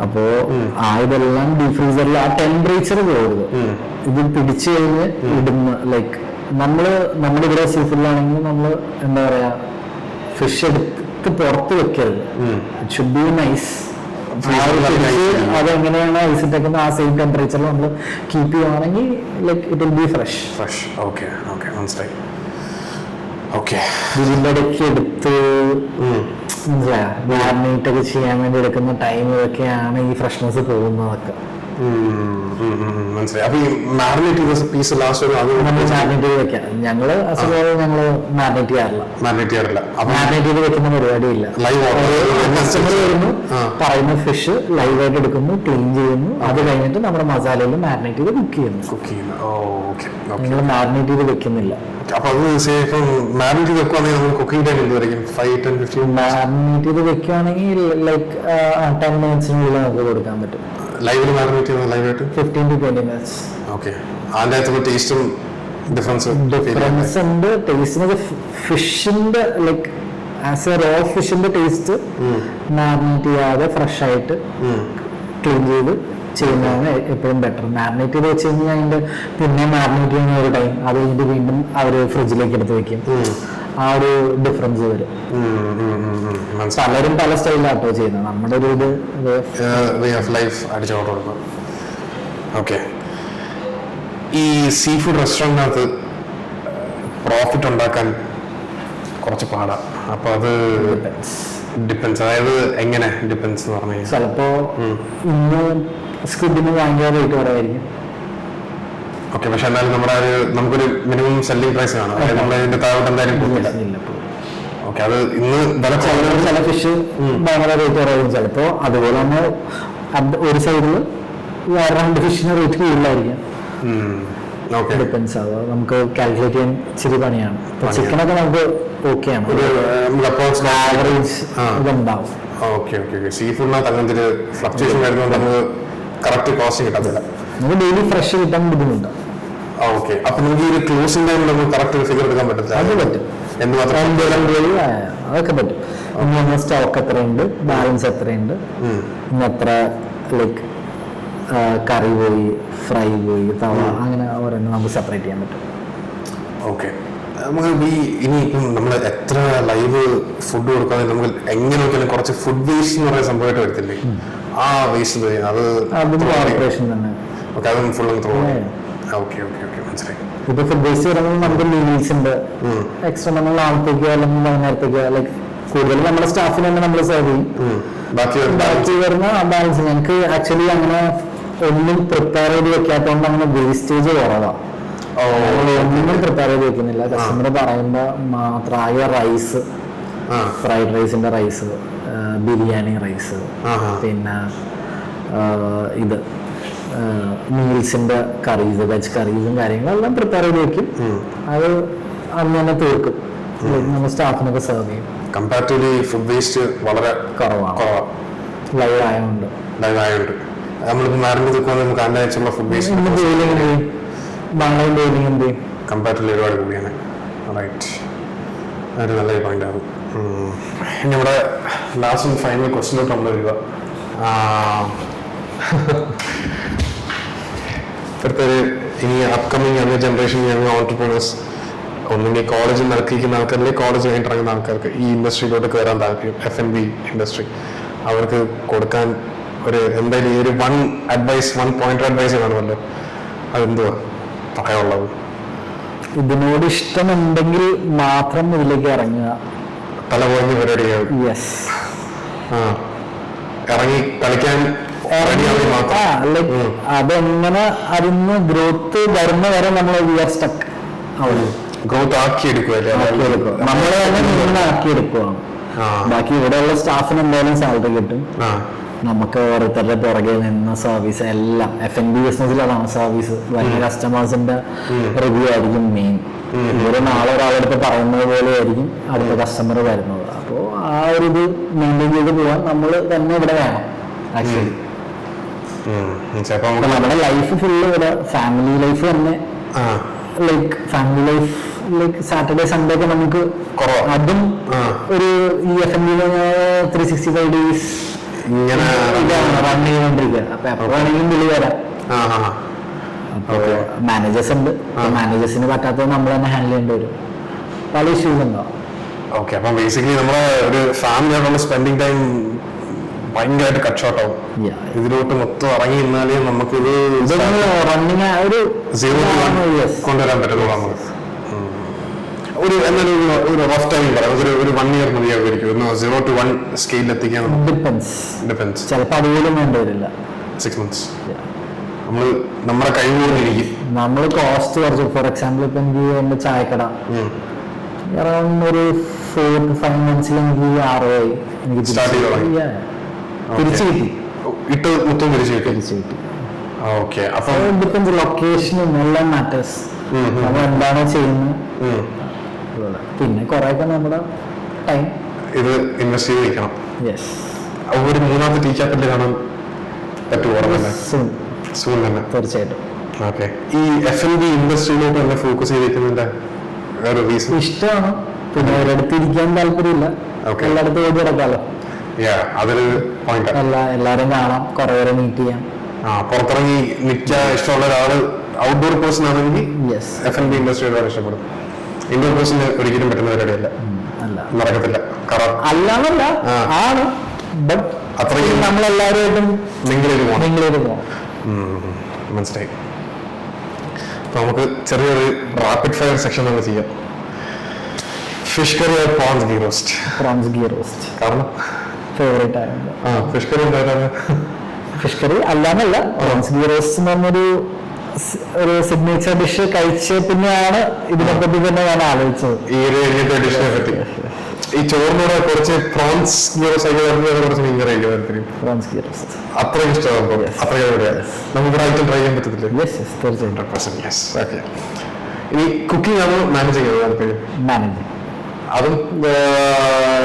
അപ്പോ ഇതെല്ലാം ഡീപ് ഫ്രീസറിൽ ആ ടെമ്പറേച്ചർ പോകരുത്. ഇത് പിടിച്ചു കഴിഞ്ഞ് ഇടുന്ന ലൈക്ക് നമ്മുടെ ഇവിടെ സീ ഫുഡിലാണെങ്കിൽ നമ്മൾ എന്താ പറയാ ഫിഷ് എടുത്ത് പുറത്ത് വെക്കരുത്. It should be nice. അതെങ്ങനെയാണ് ഐസിട്ടേക്കുന്നത് ആ സെയിം ടെമ്പറേച്ചറിൽ നമ്മൾ കീപ്പ് ചെയ്യുവാണെങ്കിൽ like it will B fresh. Okay okay, മനസ്സിലായി. ഓക്കെ, ഇതിൻ്റെ ഇടയ്ക്ക് എടുത്ത് മനസ്സിലായോ മാരിനേറ്റ് ഒക്കെ ചെയ്യാൻ വേണ്ടി എടുക്കുന്ന ടൈം ഇതൊക്കെയാണ് ഈ ഫ്രഷ്നെസ് പോകുന്നതൊക്കെ. മനസ്സിലായി. അപ്പൊ ഈ മാരിനേറ്റ് ചെയ്ത പീസ് ലാസ്റ്റ് മാരിനേറ്റ് ചെയ്ത് വെക്കാം. ഞങ്ങള് മാരിനേറ്റ് ചെയ്യാറില്ല. മാരിനേറ്റ് ചെയ്ത് വെക്കുന്ന പരിപാടിയില്ല. കസ്റ്റമർ വരുന്നു, പറയുന്ന ഫിഷ് ലൈവായിട്ട് എടുക്കുന്നു, ക്ലീൻ ചെയ്യുന്നു, അത് കഴിഞ്ഞിട്ട് നമ്മുടെ മസാലയിൽ മാരിനേറ്റ് ചെയ്ത് കുക്ക് ചെയ്യുന്നു. ഞങ്ങൾ മാരിനേറ്റ് ചെയ്ത് വെക്കുന്നില്ല. അപ്പൊ അത് മാരിനേറ്റ് ചെയ്ത് വെക്കുവാണെങ്കിൽ നമ്മൾ കുക്കിംഗ് ടൈം എന്തുവരെയും 5-10-15 മാരിനേറ്റ് ചെയ്ത് വെക്കുവാണെങ്കിൽ ലൈക്ക് 10 minutes-നുള്ളിൽ നമുക്ക് കൊടുക്കാൻ പറ്റും. ലൈവിൽ മാരിനേറ്റ് ചെയ്യുന്നത് ലൈവായിട്ട് 15-20 minutes. ഓക്കെ, അതിൻ്റെ അകത്ത് ടേസ്റ്റും ഡിഫറൻസ് ഉണ്ട്. ടേസ്റ്റിന് ഫിഷിന്റെ ലൈക്ക് ആസ് എ റോ ഫിഷിന്റെ ടേസ്റ്റ് മാരിനേറ്റ് ചെയ്യാതെ ഫ്രഷ് ആയിട്ട് ക്ലീൻ ചെയ്ത് ചെയ്യുന്നതാണ് എപ്പോഴും ബെറ്റർ. മാരിനേറ്റ് ചെയ്ത് വെച്ച് കഴിഞ്ഞാൽ അതിന്റെ പിന്നെ മാരിനേറ്റ് ചെയ്യുന്ന ഒരു ടൈം അത് കഴിഞ്ഞിട്ട് വീണ്ടും അവർ ഫ്രിഡ്ജിലേക്ക് എടുത്ത് വെക്കും. ആ ഒരു ഡിഫറൻസ് വരും. പലരും പല സ്റ്റൈലാട്ടോ ചെയ്യുന്നത്. നമ്മുടെ ഒരു ഇത് വേ ഓഫ് ലൈഫ് അടിച്ചോട്ട് കൊടുക്കും. ഓക്കെ, ഈ സീ ഫുഡ് റെസ്റ്റോറൻറ്റിനകത്ത് പ്രോഫിറ്റ് ഉണ്ടാക്കാൻ കുറച്ച് പാടാ. അപ്പൊ അത് ഡിപ്പെൻസ്. അതായത് എങ്ങനെ ഡിപ്പെൻസ് എന്ന് പറഞ്ഞു കഴിഞ്ഞാൽ ചിലപ്പോ ഇന്ന് സ്ക്വിഡിന് ഭയങ്കര റേറ്റ് കുറവായിരിക്കും. ഓക്കെ, പക്ഷെ എന്നാലും നമുക്കൊരു മിനിമം സെല്ലിംഗ് പ്രൈസ് കാണും. അതായത് നമ്മൾ ഇതിന്റെ താഴോട്ട് എന്തായാലും പോകില്ല. ഓക്കെ, അത് ഇന്ന് ചില ഫിഷ് ഭയങ്കര റേറ്റ് കുറവായിരിക്കും. ചിലപ്പോ അതുപോലെ തന്നെ ഒരു സൈഡിൽ വേറെ 2 ഫിഷിന് റേറ്റ് കൂടുതലായിരിക്കും. ഡിപ്പെൻസ്. അത് നമുക്ക് കാൽക്കുലേറ്റ് ചെയ്യാൻ ഇച്ചിരി പണിയാണ്. ചിക്കനൊക്കെ നമുക്ക് ഓക്കെയാണ്, ആവറേജ് ഇതുണ്ടാവും. ഓക്കെ ഓക്കെ ഓക്കെ, സീ ഫുഡിനകത്ത് അങ്ങനത്തെ ഒരു ഫ്ലക്ച്വേഷൻ വരുന്നതുകൊണ്ട് നമുക്ക് കറക്റ്റ് കോസ്റ്റ് കിട്ടത്തില്ല. നമുക്ക് ഡെയിലി ഫ്രഷ് കിട്ടാൻ ബുദ്ധിമുട്ടാണ്. ഓക്കെ, അപ്പൊ നമുക്ക് ഈ ക്ലോസിംഗ് ടൈമിൽ നമുക്ക് കറക്റ്റ് ഫിഗർ എടുക്കാൻ പറ്റില്ല. അത് പറ്റും, അതൊക്കെ പറ്റും. ഇന്ന് സ്റ്റോക്ക് എത്രയുണ്ട്, ബാലൻസ് എത്രയുണ്ട്, ഇന്ന് എത്ര ലൈക്ക് കറി പോയി, ഫ്രൈ പോയി, തവ, അങ്ങനെ ഓരോന്നും നമുക്ക് സെപ്പറേറ്റ് ചെയ്യാൻ പറ്റും. ഓക്കെ, നമുക്ക് ഇനിയിപ്പം നമ്മൾ എത്ര ലൈവ് ഫുഡ് കൊടുക്കാതെ നമുക്ക് എങ്ങനെ നോക്കിയാലും കുറച്ച് ഫുഡ് വേസ്റ്റ് എന്ന് പറയുന്ന സംഭവമായിട്ട് വരത്തില്ലേ? ആ വേസ്റ്റ് അതും കോർപ്പറേഷൻ തന്നെ. ഓക്കെ, അതും full throw. Okay okay okay, മനസ്സിലായി. ഇപ്പൊ ഫുഡ് വേസ്റ്റ് പറയുമ്പോൾ നമുക്ക് മീൽസ് ഉണ്ട് എക്സ്ട്രാ. നമ്മൾ നാളത്തേക്കോ അല്ലെങ്കിൽ വൈകുന്നേരത്തേക്കോ ലൈക്ക് കൂടുതൽ നമ്മുടെ സ്റ്റാഫിന് തന്നെ നമ്മൾ സെർവ് ചെയ്യും. ബാക്കി വരുന്ന ബാലൻസ് ഞങ്ങൾക്ക് ആക്ച്വലി അങ്ങനെ ഒന്നും പ്രിപ്പയർ ചെയ്ത് വെക്കാത്തതുകൊണ്ട് അങ്ങനെ വേസ്റ്റേജ് കുറവാണ്. ഒന്നും പ്രിപ്പയർ ചെയ്ത് വെക്കുന്നില്ല. കസ്റ്റമർ പറയുമ്പോ മാത്രമായ റൈസ്, ഫ്രൈഡ് റൈസിന്റെ റൈസ്, ബിരിയാണി റൈസ്, പിന്നെ ഇത് മീൽസിന്റെ കറീസ്, വെജ് കറീസും കാര്യങ്ങളെല്ലാം പ്രിപ്പയർ ചെയ്ത് വെക്കും. അത് അന്ന് തന്നെ തീർക്കും. നമ്മൾ സ്റ്റാഫിനൊക്കെ സെർവ് ചെയ്യും. കമ്പാരിറ്റീവ്ലി ഫുഡ് വേസ്റ്റ് വളരെ കുറവാണ്. ലൈവ് ആയതുകൊണ്ട് നമ്മളിപ്പോൾ മാരിനേറ്റ് വെക്കുമ്പോൾ നമുക്ക് അതിനകത്തുള്ള ഫുഡ് വേസ്റ്റ് ബംഗ്ലാദേശ് കമ്പാരിറ്റീവ്ലി ഒരുപാട് കൂടിയാണ്. റൈറ്റ്, അതൊരു നല്ലൊരു പോയിന്റ് ആകും. നമ്മുടെ ലാസ്റ്റ് ആൻഡ് ഫൈനൽ ക്വസ്റ്റിനോട്ട് നമ്മൾ വരിക. ഇപ്പോഴത്തെ ഇനി upcoming young generation young entrepreneurs ഒന്നുകിൽ കോളേജിൽ നടക്കിക്കുന്ന ആൾക്കാർ, അല്ലെങ്കിൽ കോളേജ് കഴിഞ്ഞിട്ട് ഇറങ്ങുന്ന ആൾക്കാർക്ക് ഈ ഇൻഡസ്ട്രിയിലോട്ട് കയറാൻ താല്പര്യം, F&B ഇൻഡസ്ട്രി, അവർക്ക് കൊടുക്കാൻ ഒരു എന്തായാലും ഈ ഒരു വൺ പോയിന്റ് അഡ്വൈസ് കാണുമല്ലോ, അതെന്തുവാ പറയാനുള്ളത്? ഇതിനോട് ഇഷ്ടമുണ്ടെങ്കിൽ മാത്രം ഇതിലേക്ക് ഇറങ്ങുക. തല പോയി പരിപാടിയാണ്. യെസ്, ഇറങ്ങി കളിക്കാൻ അതെങ്ങനെ അതിന് ഗ്രോത്ത് വരുന്ന വരെ നമ്മൾ സ്റ്റക്ക് ആവുള്ളൂ. ഗ്രോത്ത് ആക്കിയെടുക്കുമല്ലേ, നമ്മളെ തന്നെ നിന്ന് ആക്കിയെടുക്കുവാണ്. ബാക്കി ഇവിടെയുള്ള സ്റ്റാഫിന് എന്തായാലും സാലറി കിട്ടും. നമുക്ക് ഓരോരുത്തരുടെ പുറകെ നിന്ന് സർവീസ് എല്ലാം F&B ബിസിനസ്സിലാണ് സർവീസ്. വലിയ കസ്റ്റമേഴ്സിന്റെ റിവ്യൂ ആയിരിക്കും മെയിൻ. ഇവര് നാളെ ഒരാളെടുത്ത് പറയുന്നത് പോലെ ആയിരിക്കും അടുത്ത കസ്റ്റമർ വരുന്നത്. അപ്പോൾ ആ ഒരു ഇത് മെയിൻറ്റെയിൻ ചെയ്ത് പോകാൻ നമ്മൾ തന്നെ ഇവിടെ വേണം. ആക്ച്വലി നമ്മുടെ ലൈഫ് ഫുള്ള് ഇവിടെ ഫാമിലി ലൈഫ് തന്നെ, like family life like Saturday Sunday ഒക്കെ നമുക്ക് അതും ഒരു ഈ F&B 365 ഡേയ്സ് ഇങ്ങനെ റൺ ചെയ്തുകൊണ്ടിരിക്കുക. അപ്പൊ എപ്പോ വേണമെങ്കിലും വിളി വരാം. അപ്പൊ മാനേജേഴ്സ് ഉണ്ട്, മാനേജേഴ്സിന് പറ്റാത്തത് നമ്മൾ തന്നെ ഹാൻഡിൽ ചെയ്യേണ്ടി വരും. പല ഇഷ്യൂസ് ഉണ്ടാവും. ഓക്കെ, അപ്പം ബേസിക്കലി നമ്മളെ ഒരു ഫാമിലിയായിട്ടുള്ള സ്പെൻഡിങ് ടൈം ഭയങ്കരമായിട്ട് കട്ട് ഷോർട്ട് ആവും. ഇതിലോട്ട് മൊത്തം ഇറങ്ങി നിന്നാലേ നമുക്കിത് റണ്ണിങ് ഒരു സീറോ കൊണ്ടുവരാൻ പറ്റുള്ളൂ. നമുക്ക് ഒരു എന്നാലും ഒരു റഫ് ടൈം പറയാം, ഒരു 1 year മതിയാകുമായിരിക്കും 0 to 1 സ്കെയിലിൽ എത്തിക്കാൻ. ഡിപ്പെൻസ് ചിലപ്പോൾ അതുപോലും വേണ്ടി വരില്ല. 6 months നമ്മൾ നമ്മുടെ കഴിവുകൊണ്ടിരിക്കും. നമ്മൾ കോസ്റ്റ് കുറച്ച്, ഫോർ എക്സാമ്പിൾ ഇപ്പൊ എനിക്ക് എന്റെ ചായക്കട അറൗണ്ട് ഒരു 4 to 5 months എനിക്ക് ROI എനിക്ക് തിരിച്ചു കിട്ടി. ഇട്ട് മൊത്തം തിരിച്ചു കിട്ടി. ഓക്കെ, അപ്പൊ ഡിപ്പെൻസ്, ലൊക്കേഷനും എല്ലാം മാറ്റേഴ്സ്. നമ്മൾ എന്താണോ ചെയ്യുന്നത്. പിന്നെ കുറെയൊക്കെ നമ്മുടെ ടൈം ഇത് ഇൻവെസ്റ്റ് ചെയ്ത് വെക്കണം. യെസ്, ഒരു മൂന്നാമത്തെ ടീ ക്യാപിറ്റൽ കാണാൻ പറ്റുമോ? സൂൺ തന്നെ, തീർച്ചയായിട്ടും. ഓക്കെ, ഈ F&B ഇൻഡസ്ട്രിയിലോട്ട് തന്നെ ഫോക്കസ് ചെയ്തിരിക്കുന്നതിന്റെ വേറെ റീസൺ ഇഷ്ടമാണ്. പിന്നെ ഒരിടത്ത് ഇരിക്കാൻ താല്പര്യമില്ല, എല്ലായിടത്തും ഓടി കിടക്കാലോ. അതൊരു പോയിന്റ്. എല്ലാരും കാണാം, കുറെ പേരെ മീറ്റ് ചെയ്യാം. പുറത്തിറങ്ങി നിൽക്കാൻ ഇഷ്ടമുള്ള ഒരാള് ഔട്ട്ഡോർ പേഴ്സൺ ആണെങ്കിൽ F&B ഇൻഡസ്ട്രിയോട് ഇഷ്ടപ്പെടും. ഇൻഡോർ പേഴ്സണ് ഒരിക്കലും പറ്റുന്ന പരിപാടിയല്ല, നടക്കത്തില്ല. അല്ലാന്നല്ല, ആണ്, ബട്ട് അത്രയും നമ്മളെല്ലാവരുമായിട്ടും മനസ്സിലായി. അപ്പൊ നമുക്ക് ചെറിയൊരു റാപ്പിഡ് ഫയർ സെക്ഷൻ നമ്മൾ ചെയ്യാം. Fish curry or prawns ghee roast? Prawns ghee roast. കാരണം ഫേവറേറ്റ് ആയിരുന്നു. ഫിഷ് കറി ഉണ്ടായിരുന്നു. ഫിഷ് കറി അല്ലാന്നല്ല, പ്രോൺസ് ഗീ റോസ്റ്റ് എന്ന് പറഞ്ഞൊരു സിഗ്നേച്ചർ ഡിഷ് കഴിച്ച പിന്നെയാണ് ഇതിനെപ്പറ്റി തന്നെ ഞാൻ ആലോചിച്ചത്. ഈ ഒരു ഡിഷിനെ പറ്റി ഈ ചോറിനോട് കുറച്ച് പ്രോൺസ് ഗീ റോസ്റ്റ് കുറച്ച് മീൻ കറി കഴിക്കാൻ പ്രോൺസ് ഗീ റോസ്റ്റ് അത്രയും ഇഷ്ടമാണ്. അത്രയും നമുക്ക് ഐറ്റം ട്രൈ ചെയ്യാൻ പറ്റത്തില്ല. തീർച്ചയായിട്ടും. ഇനി കുക്കിംഗ് ആണ് മാനേജ് ചെയ്യുന്നത് താല്പര്യം? മാനേജിങ്. അതും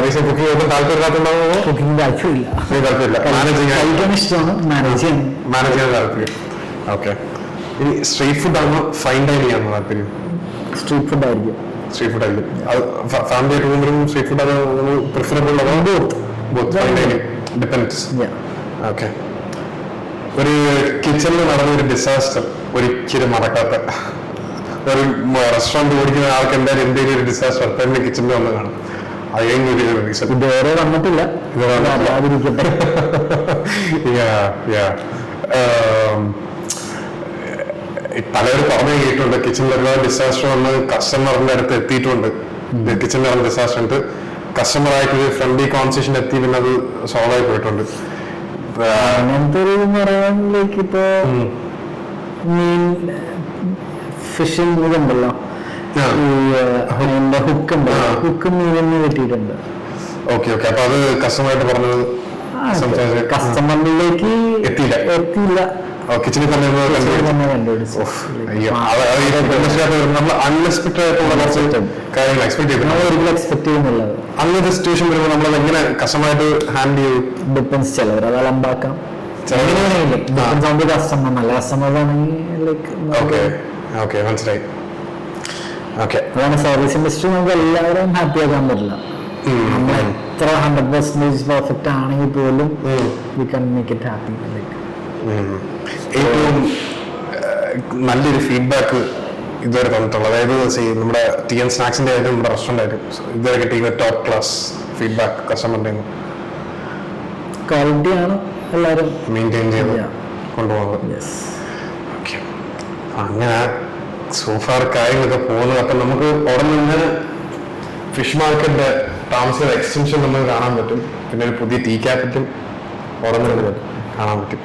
റീസെന്റ് കുക്കിംഗ് ഒന്നും താല്പര്യമില്ലാത്തുണ്ടാവോ? കുക്കിംഗ് താല്പര്യമില്ല. മാനേജിങ് കഴിക്കാൻ ഇഷ്ടമാണ്, മാനേജ് ചെയ്യാൻ താല്പര്യം. ഓക്കെ, ഇനി സ്ട്രീറ്റ് ഫുഡ് ആണോ ഫൈൻ ഡൈനിങ് ആണോ താല്പര്യം? സ്ട്രീറ്റ് ഫുഡ് ആയിരിക്കും. സ്ട്രീറ്റ് ഫുഡ് ആയിരിക്കും. അത് ഫാമിലി ആയിട്ട് പോകുമ്പോഴും സ്ട്രീറ്റ് ഫുഡ് അത് പ്രിഫറബിൾ ആണോ? Both fine dining depends. Okay, ഒരു കിച്ചണിൽ നടന്ന ഒരു ഡിസാസ്റ്റർ ഒരിക്കലും മറക്കാത്ത ഒരു റെസ്റ്റോറന്റ് ഓടിക്കുന്ന ആൾക്ക് എന്തായാലും എന്തെങ്കിലും ഒരു ഡിസാസ്റ്റർ തന്നെ കിച്ചണിൽ വന്ന് കാണും. അത് കഴിഞ്ഞൊരു റീസൺ ഇതുവരെ വന്നിട്ടില്ല. പലരും പറഞ്ഞു കേട്ടിട്ടുണ്ട് കിച്ചണിൽ ഒരുപാട് ഡിസാസ്റ്റർ വന്ന് കസ്റ്റമറിന്റെ അടുത്ത് എത്തിയിട്ടുണ്ട്. കിച്ചണിൽ നടന്ന ഡിസാസ്റ്റർ ഉണ്ട്, കസ്റ്റമർ ആയിട്ട് ഫ്രണ്ട്ലി കോൺവെർസേഷൻ എത്തി, പിന്നെ അത് സോൾവ് ആയി പോയിട്ടുണ്ട്. അങ്ങനത്തെ ഒരു പറയാനിലേക്ക് ഇപ്പൊ മീൻ ഫിഷിംഗ് ഇതുണ്ടല്ലോ, ഹുക്ക് ഉണ്ടല്ലോ, ഹുക്ക് മീനിന് കിട്ടിയിട്ടുണ്ട്. ഓക്കെ, അപ്പൊ അത് കസ്റ്റമറായിട്ട് പറഞ്ഞത് കസ്റ്റമറിലേക്ക് എത്തിയില്ല. കിച്ചണിൽ തന്നെ അൺഎക്സ്പെക്ടഡ് ആയിട്ടുള്ള കുറച്ച് കാര്യങ്ങൾ എക്സ്പെക്ട് ചെയ്യുന്നില്ല. അങ്ങനത്തെ സിറ്റുവേഷൻ വരുമ്പോൾ നമ്മൾ എങ്ങനെ കസ്റ്റമറായിട്ട് ഹാൻഡിൽ ചെയ്യും? ഡിപ്പെൻസ്. ചിലവർ അത് അലമ്പാക്കാം, കസ്റ്റമർ നല്ല കസ്റ്റമേഴ്സ് ആണെങ്കിൽ മനസ്സിലായി. അതാണ് സർവീസ് ഇൻഡസ്ട്രി. നമുക്ക് എല്ലാവരും ഹാപ്പി ആക്കാൻ പറ്റില്ല. നമ്മൾ എത്ര 100% പെർഫെക്റ്റ് ആണെങ്കിൽ പോലും വി കൺ മേക്ക് ഇറ്റ് ഹാപ്പി. ലൈക്ക് ഏറ്റവും നല്ലൊരു ഫീഡ്ബാക്ക് ഇതുവരെ തന്നിട്ടുള്ളത്, അതായത് നമ്മുടെ TN സ്നാക്സിന്റെ ആയാലും നമ്മുടെ റെസ്റ്റോറൻ്റ് ആയാലും ഇതുവരെ കിട്ടിയ ടോപ്പ് ക്ലാസ് ഫീഡ്ബാക്ക് കസ്റ്റമറിന്റെ ക്വാളിറ്റിയാണ് എല്ലാവരും മെയിൻറ്റെയിൻ ചെയ്ത് കൊണ്ടുപോകുന്നത്. യെസ്. ഓക്കെ, അങ്ങനെ സോഫാർ കാര്യങ്ങളൊക്കെ പോകുന്നത്. അപ്പം നമുക്ക് അവിടെ നിന്ന് ഫിഷ് മാർക്കറ്റിന്റെ താമസിക്കുന്ന എക്സ്റ്റൻഷൻ നമുക്ക് കാണാൻ പറ്റും. പിന്നെ ഒരു പുതിയ ടീ ക്യാപിറ്റൽ അവിടെ നിന്ന് കാണാൻ പറ്റും.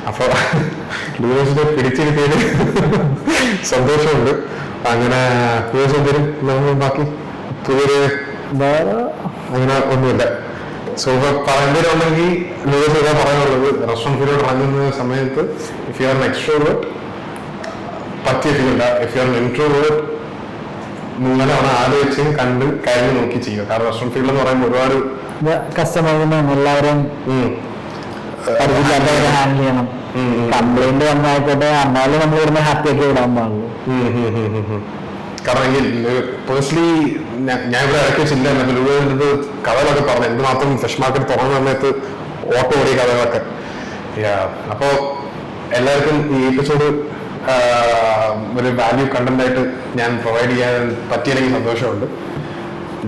അപ്പോൾ ലൂസിനെ പിടിച്ചിരുത്തിയതിൽ സന്തോഷമുണ്ട്. അങ്ങനെ ദിവസം നമ്മൾ ബാക്കി പുതിയൊരു അങ്ങനെ ഒന്നുമില്ല. സോ പറയുന്നവരുണ്ടെങ്കിൽ ലൂസ് ഇതാ പറയാനുള്ളത്, റെസ്റ്റോറൻറ്റ് ഫീൽഡിൽ ഇറങ്ങുന്ന സമയത്ത് if you are an extrovert പറ്റിയ ഫീൽഡ, if you are an introvert നിങ്ങളെ അവിടെ ആലോചിച്ച് കണ്ട് കാര്യം നോക്കി ചെയ്യുക. കാരണം റെസ്റ്റോറൻറ്റ് ഫീൽഡ് എന്ന് പറയുമ്പോൾ ഒരുപാട് കസ്റ്റമേഴ്സിനും എല്ലാവരും ഹാൻഡിൽ ചെയ്യണം. കംപ്ലൈന്റ് വന്നായിക്കോട്ടെ, എന്നാലും നമ്മൾ ഇവിടുന്ന് ഹാപ്പി ആക്കി വിടാൻ പാടുള്ളൂ. കാരണം എങ്കിൽ പേഴ്സണലി ഞാൻ ഇവിടെ ഇടയ്ക്ക് വെച്ചില്ല, ലൂവിന്റെ കഥകളൊക്കെ പറഞ്ഞു എന്തുമാത്രം ഫിഷ് മാർക്കറ്റ് തുറന്ന സമയത്ത് ഓട്ടോ ഓടിയ കഥകളൊക്കെ. അപ്പോൾ എല്ലാവർക്കും ഈ എപ്പിസോഡ് ഒരു വാല്യൂ കണ്ടന്റ് ആയിട്ട് ഞാൻ പ്രൊവൈഡ് ചെയ്യാൻ പറ്റിയില്ലെങ്കിൽ സന്തോഷമുണ്ട്.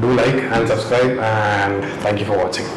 Do like and subscribe and thank you for watching.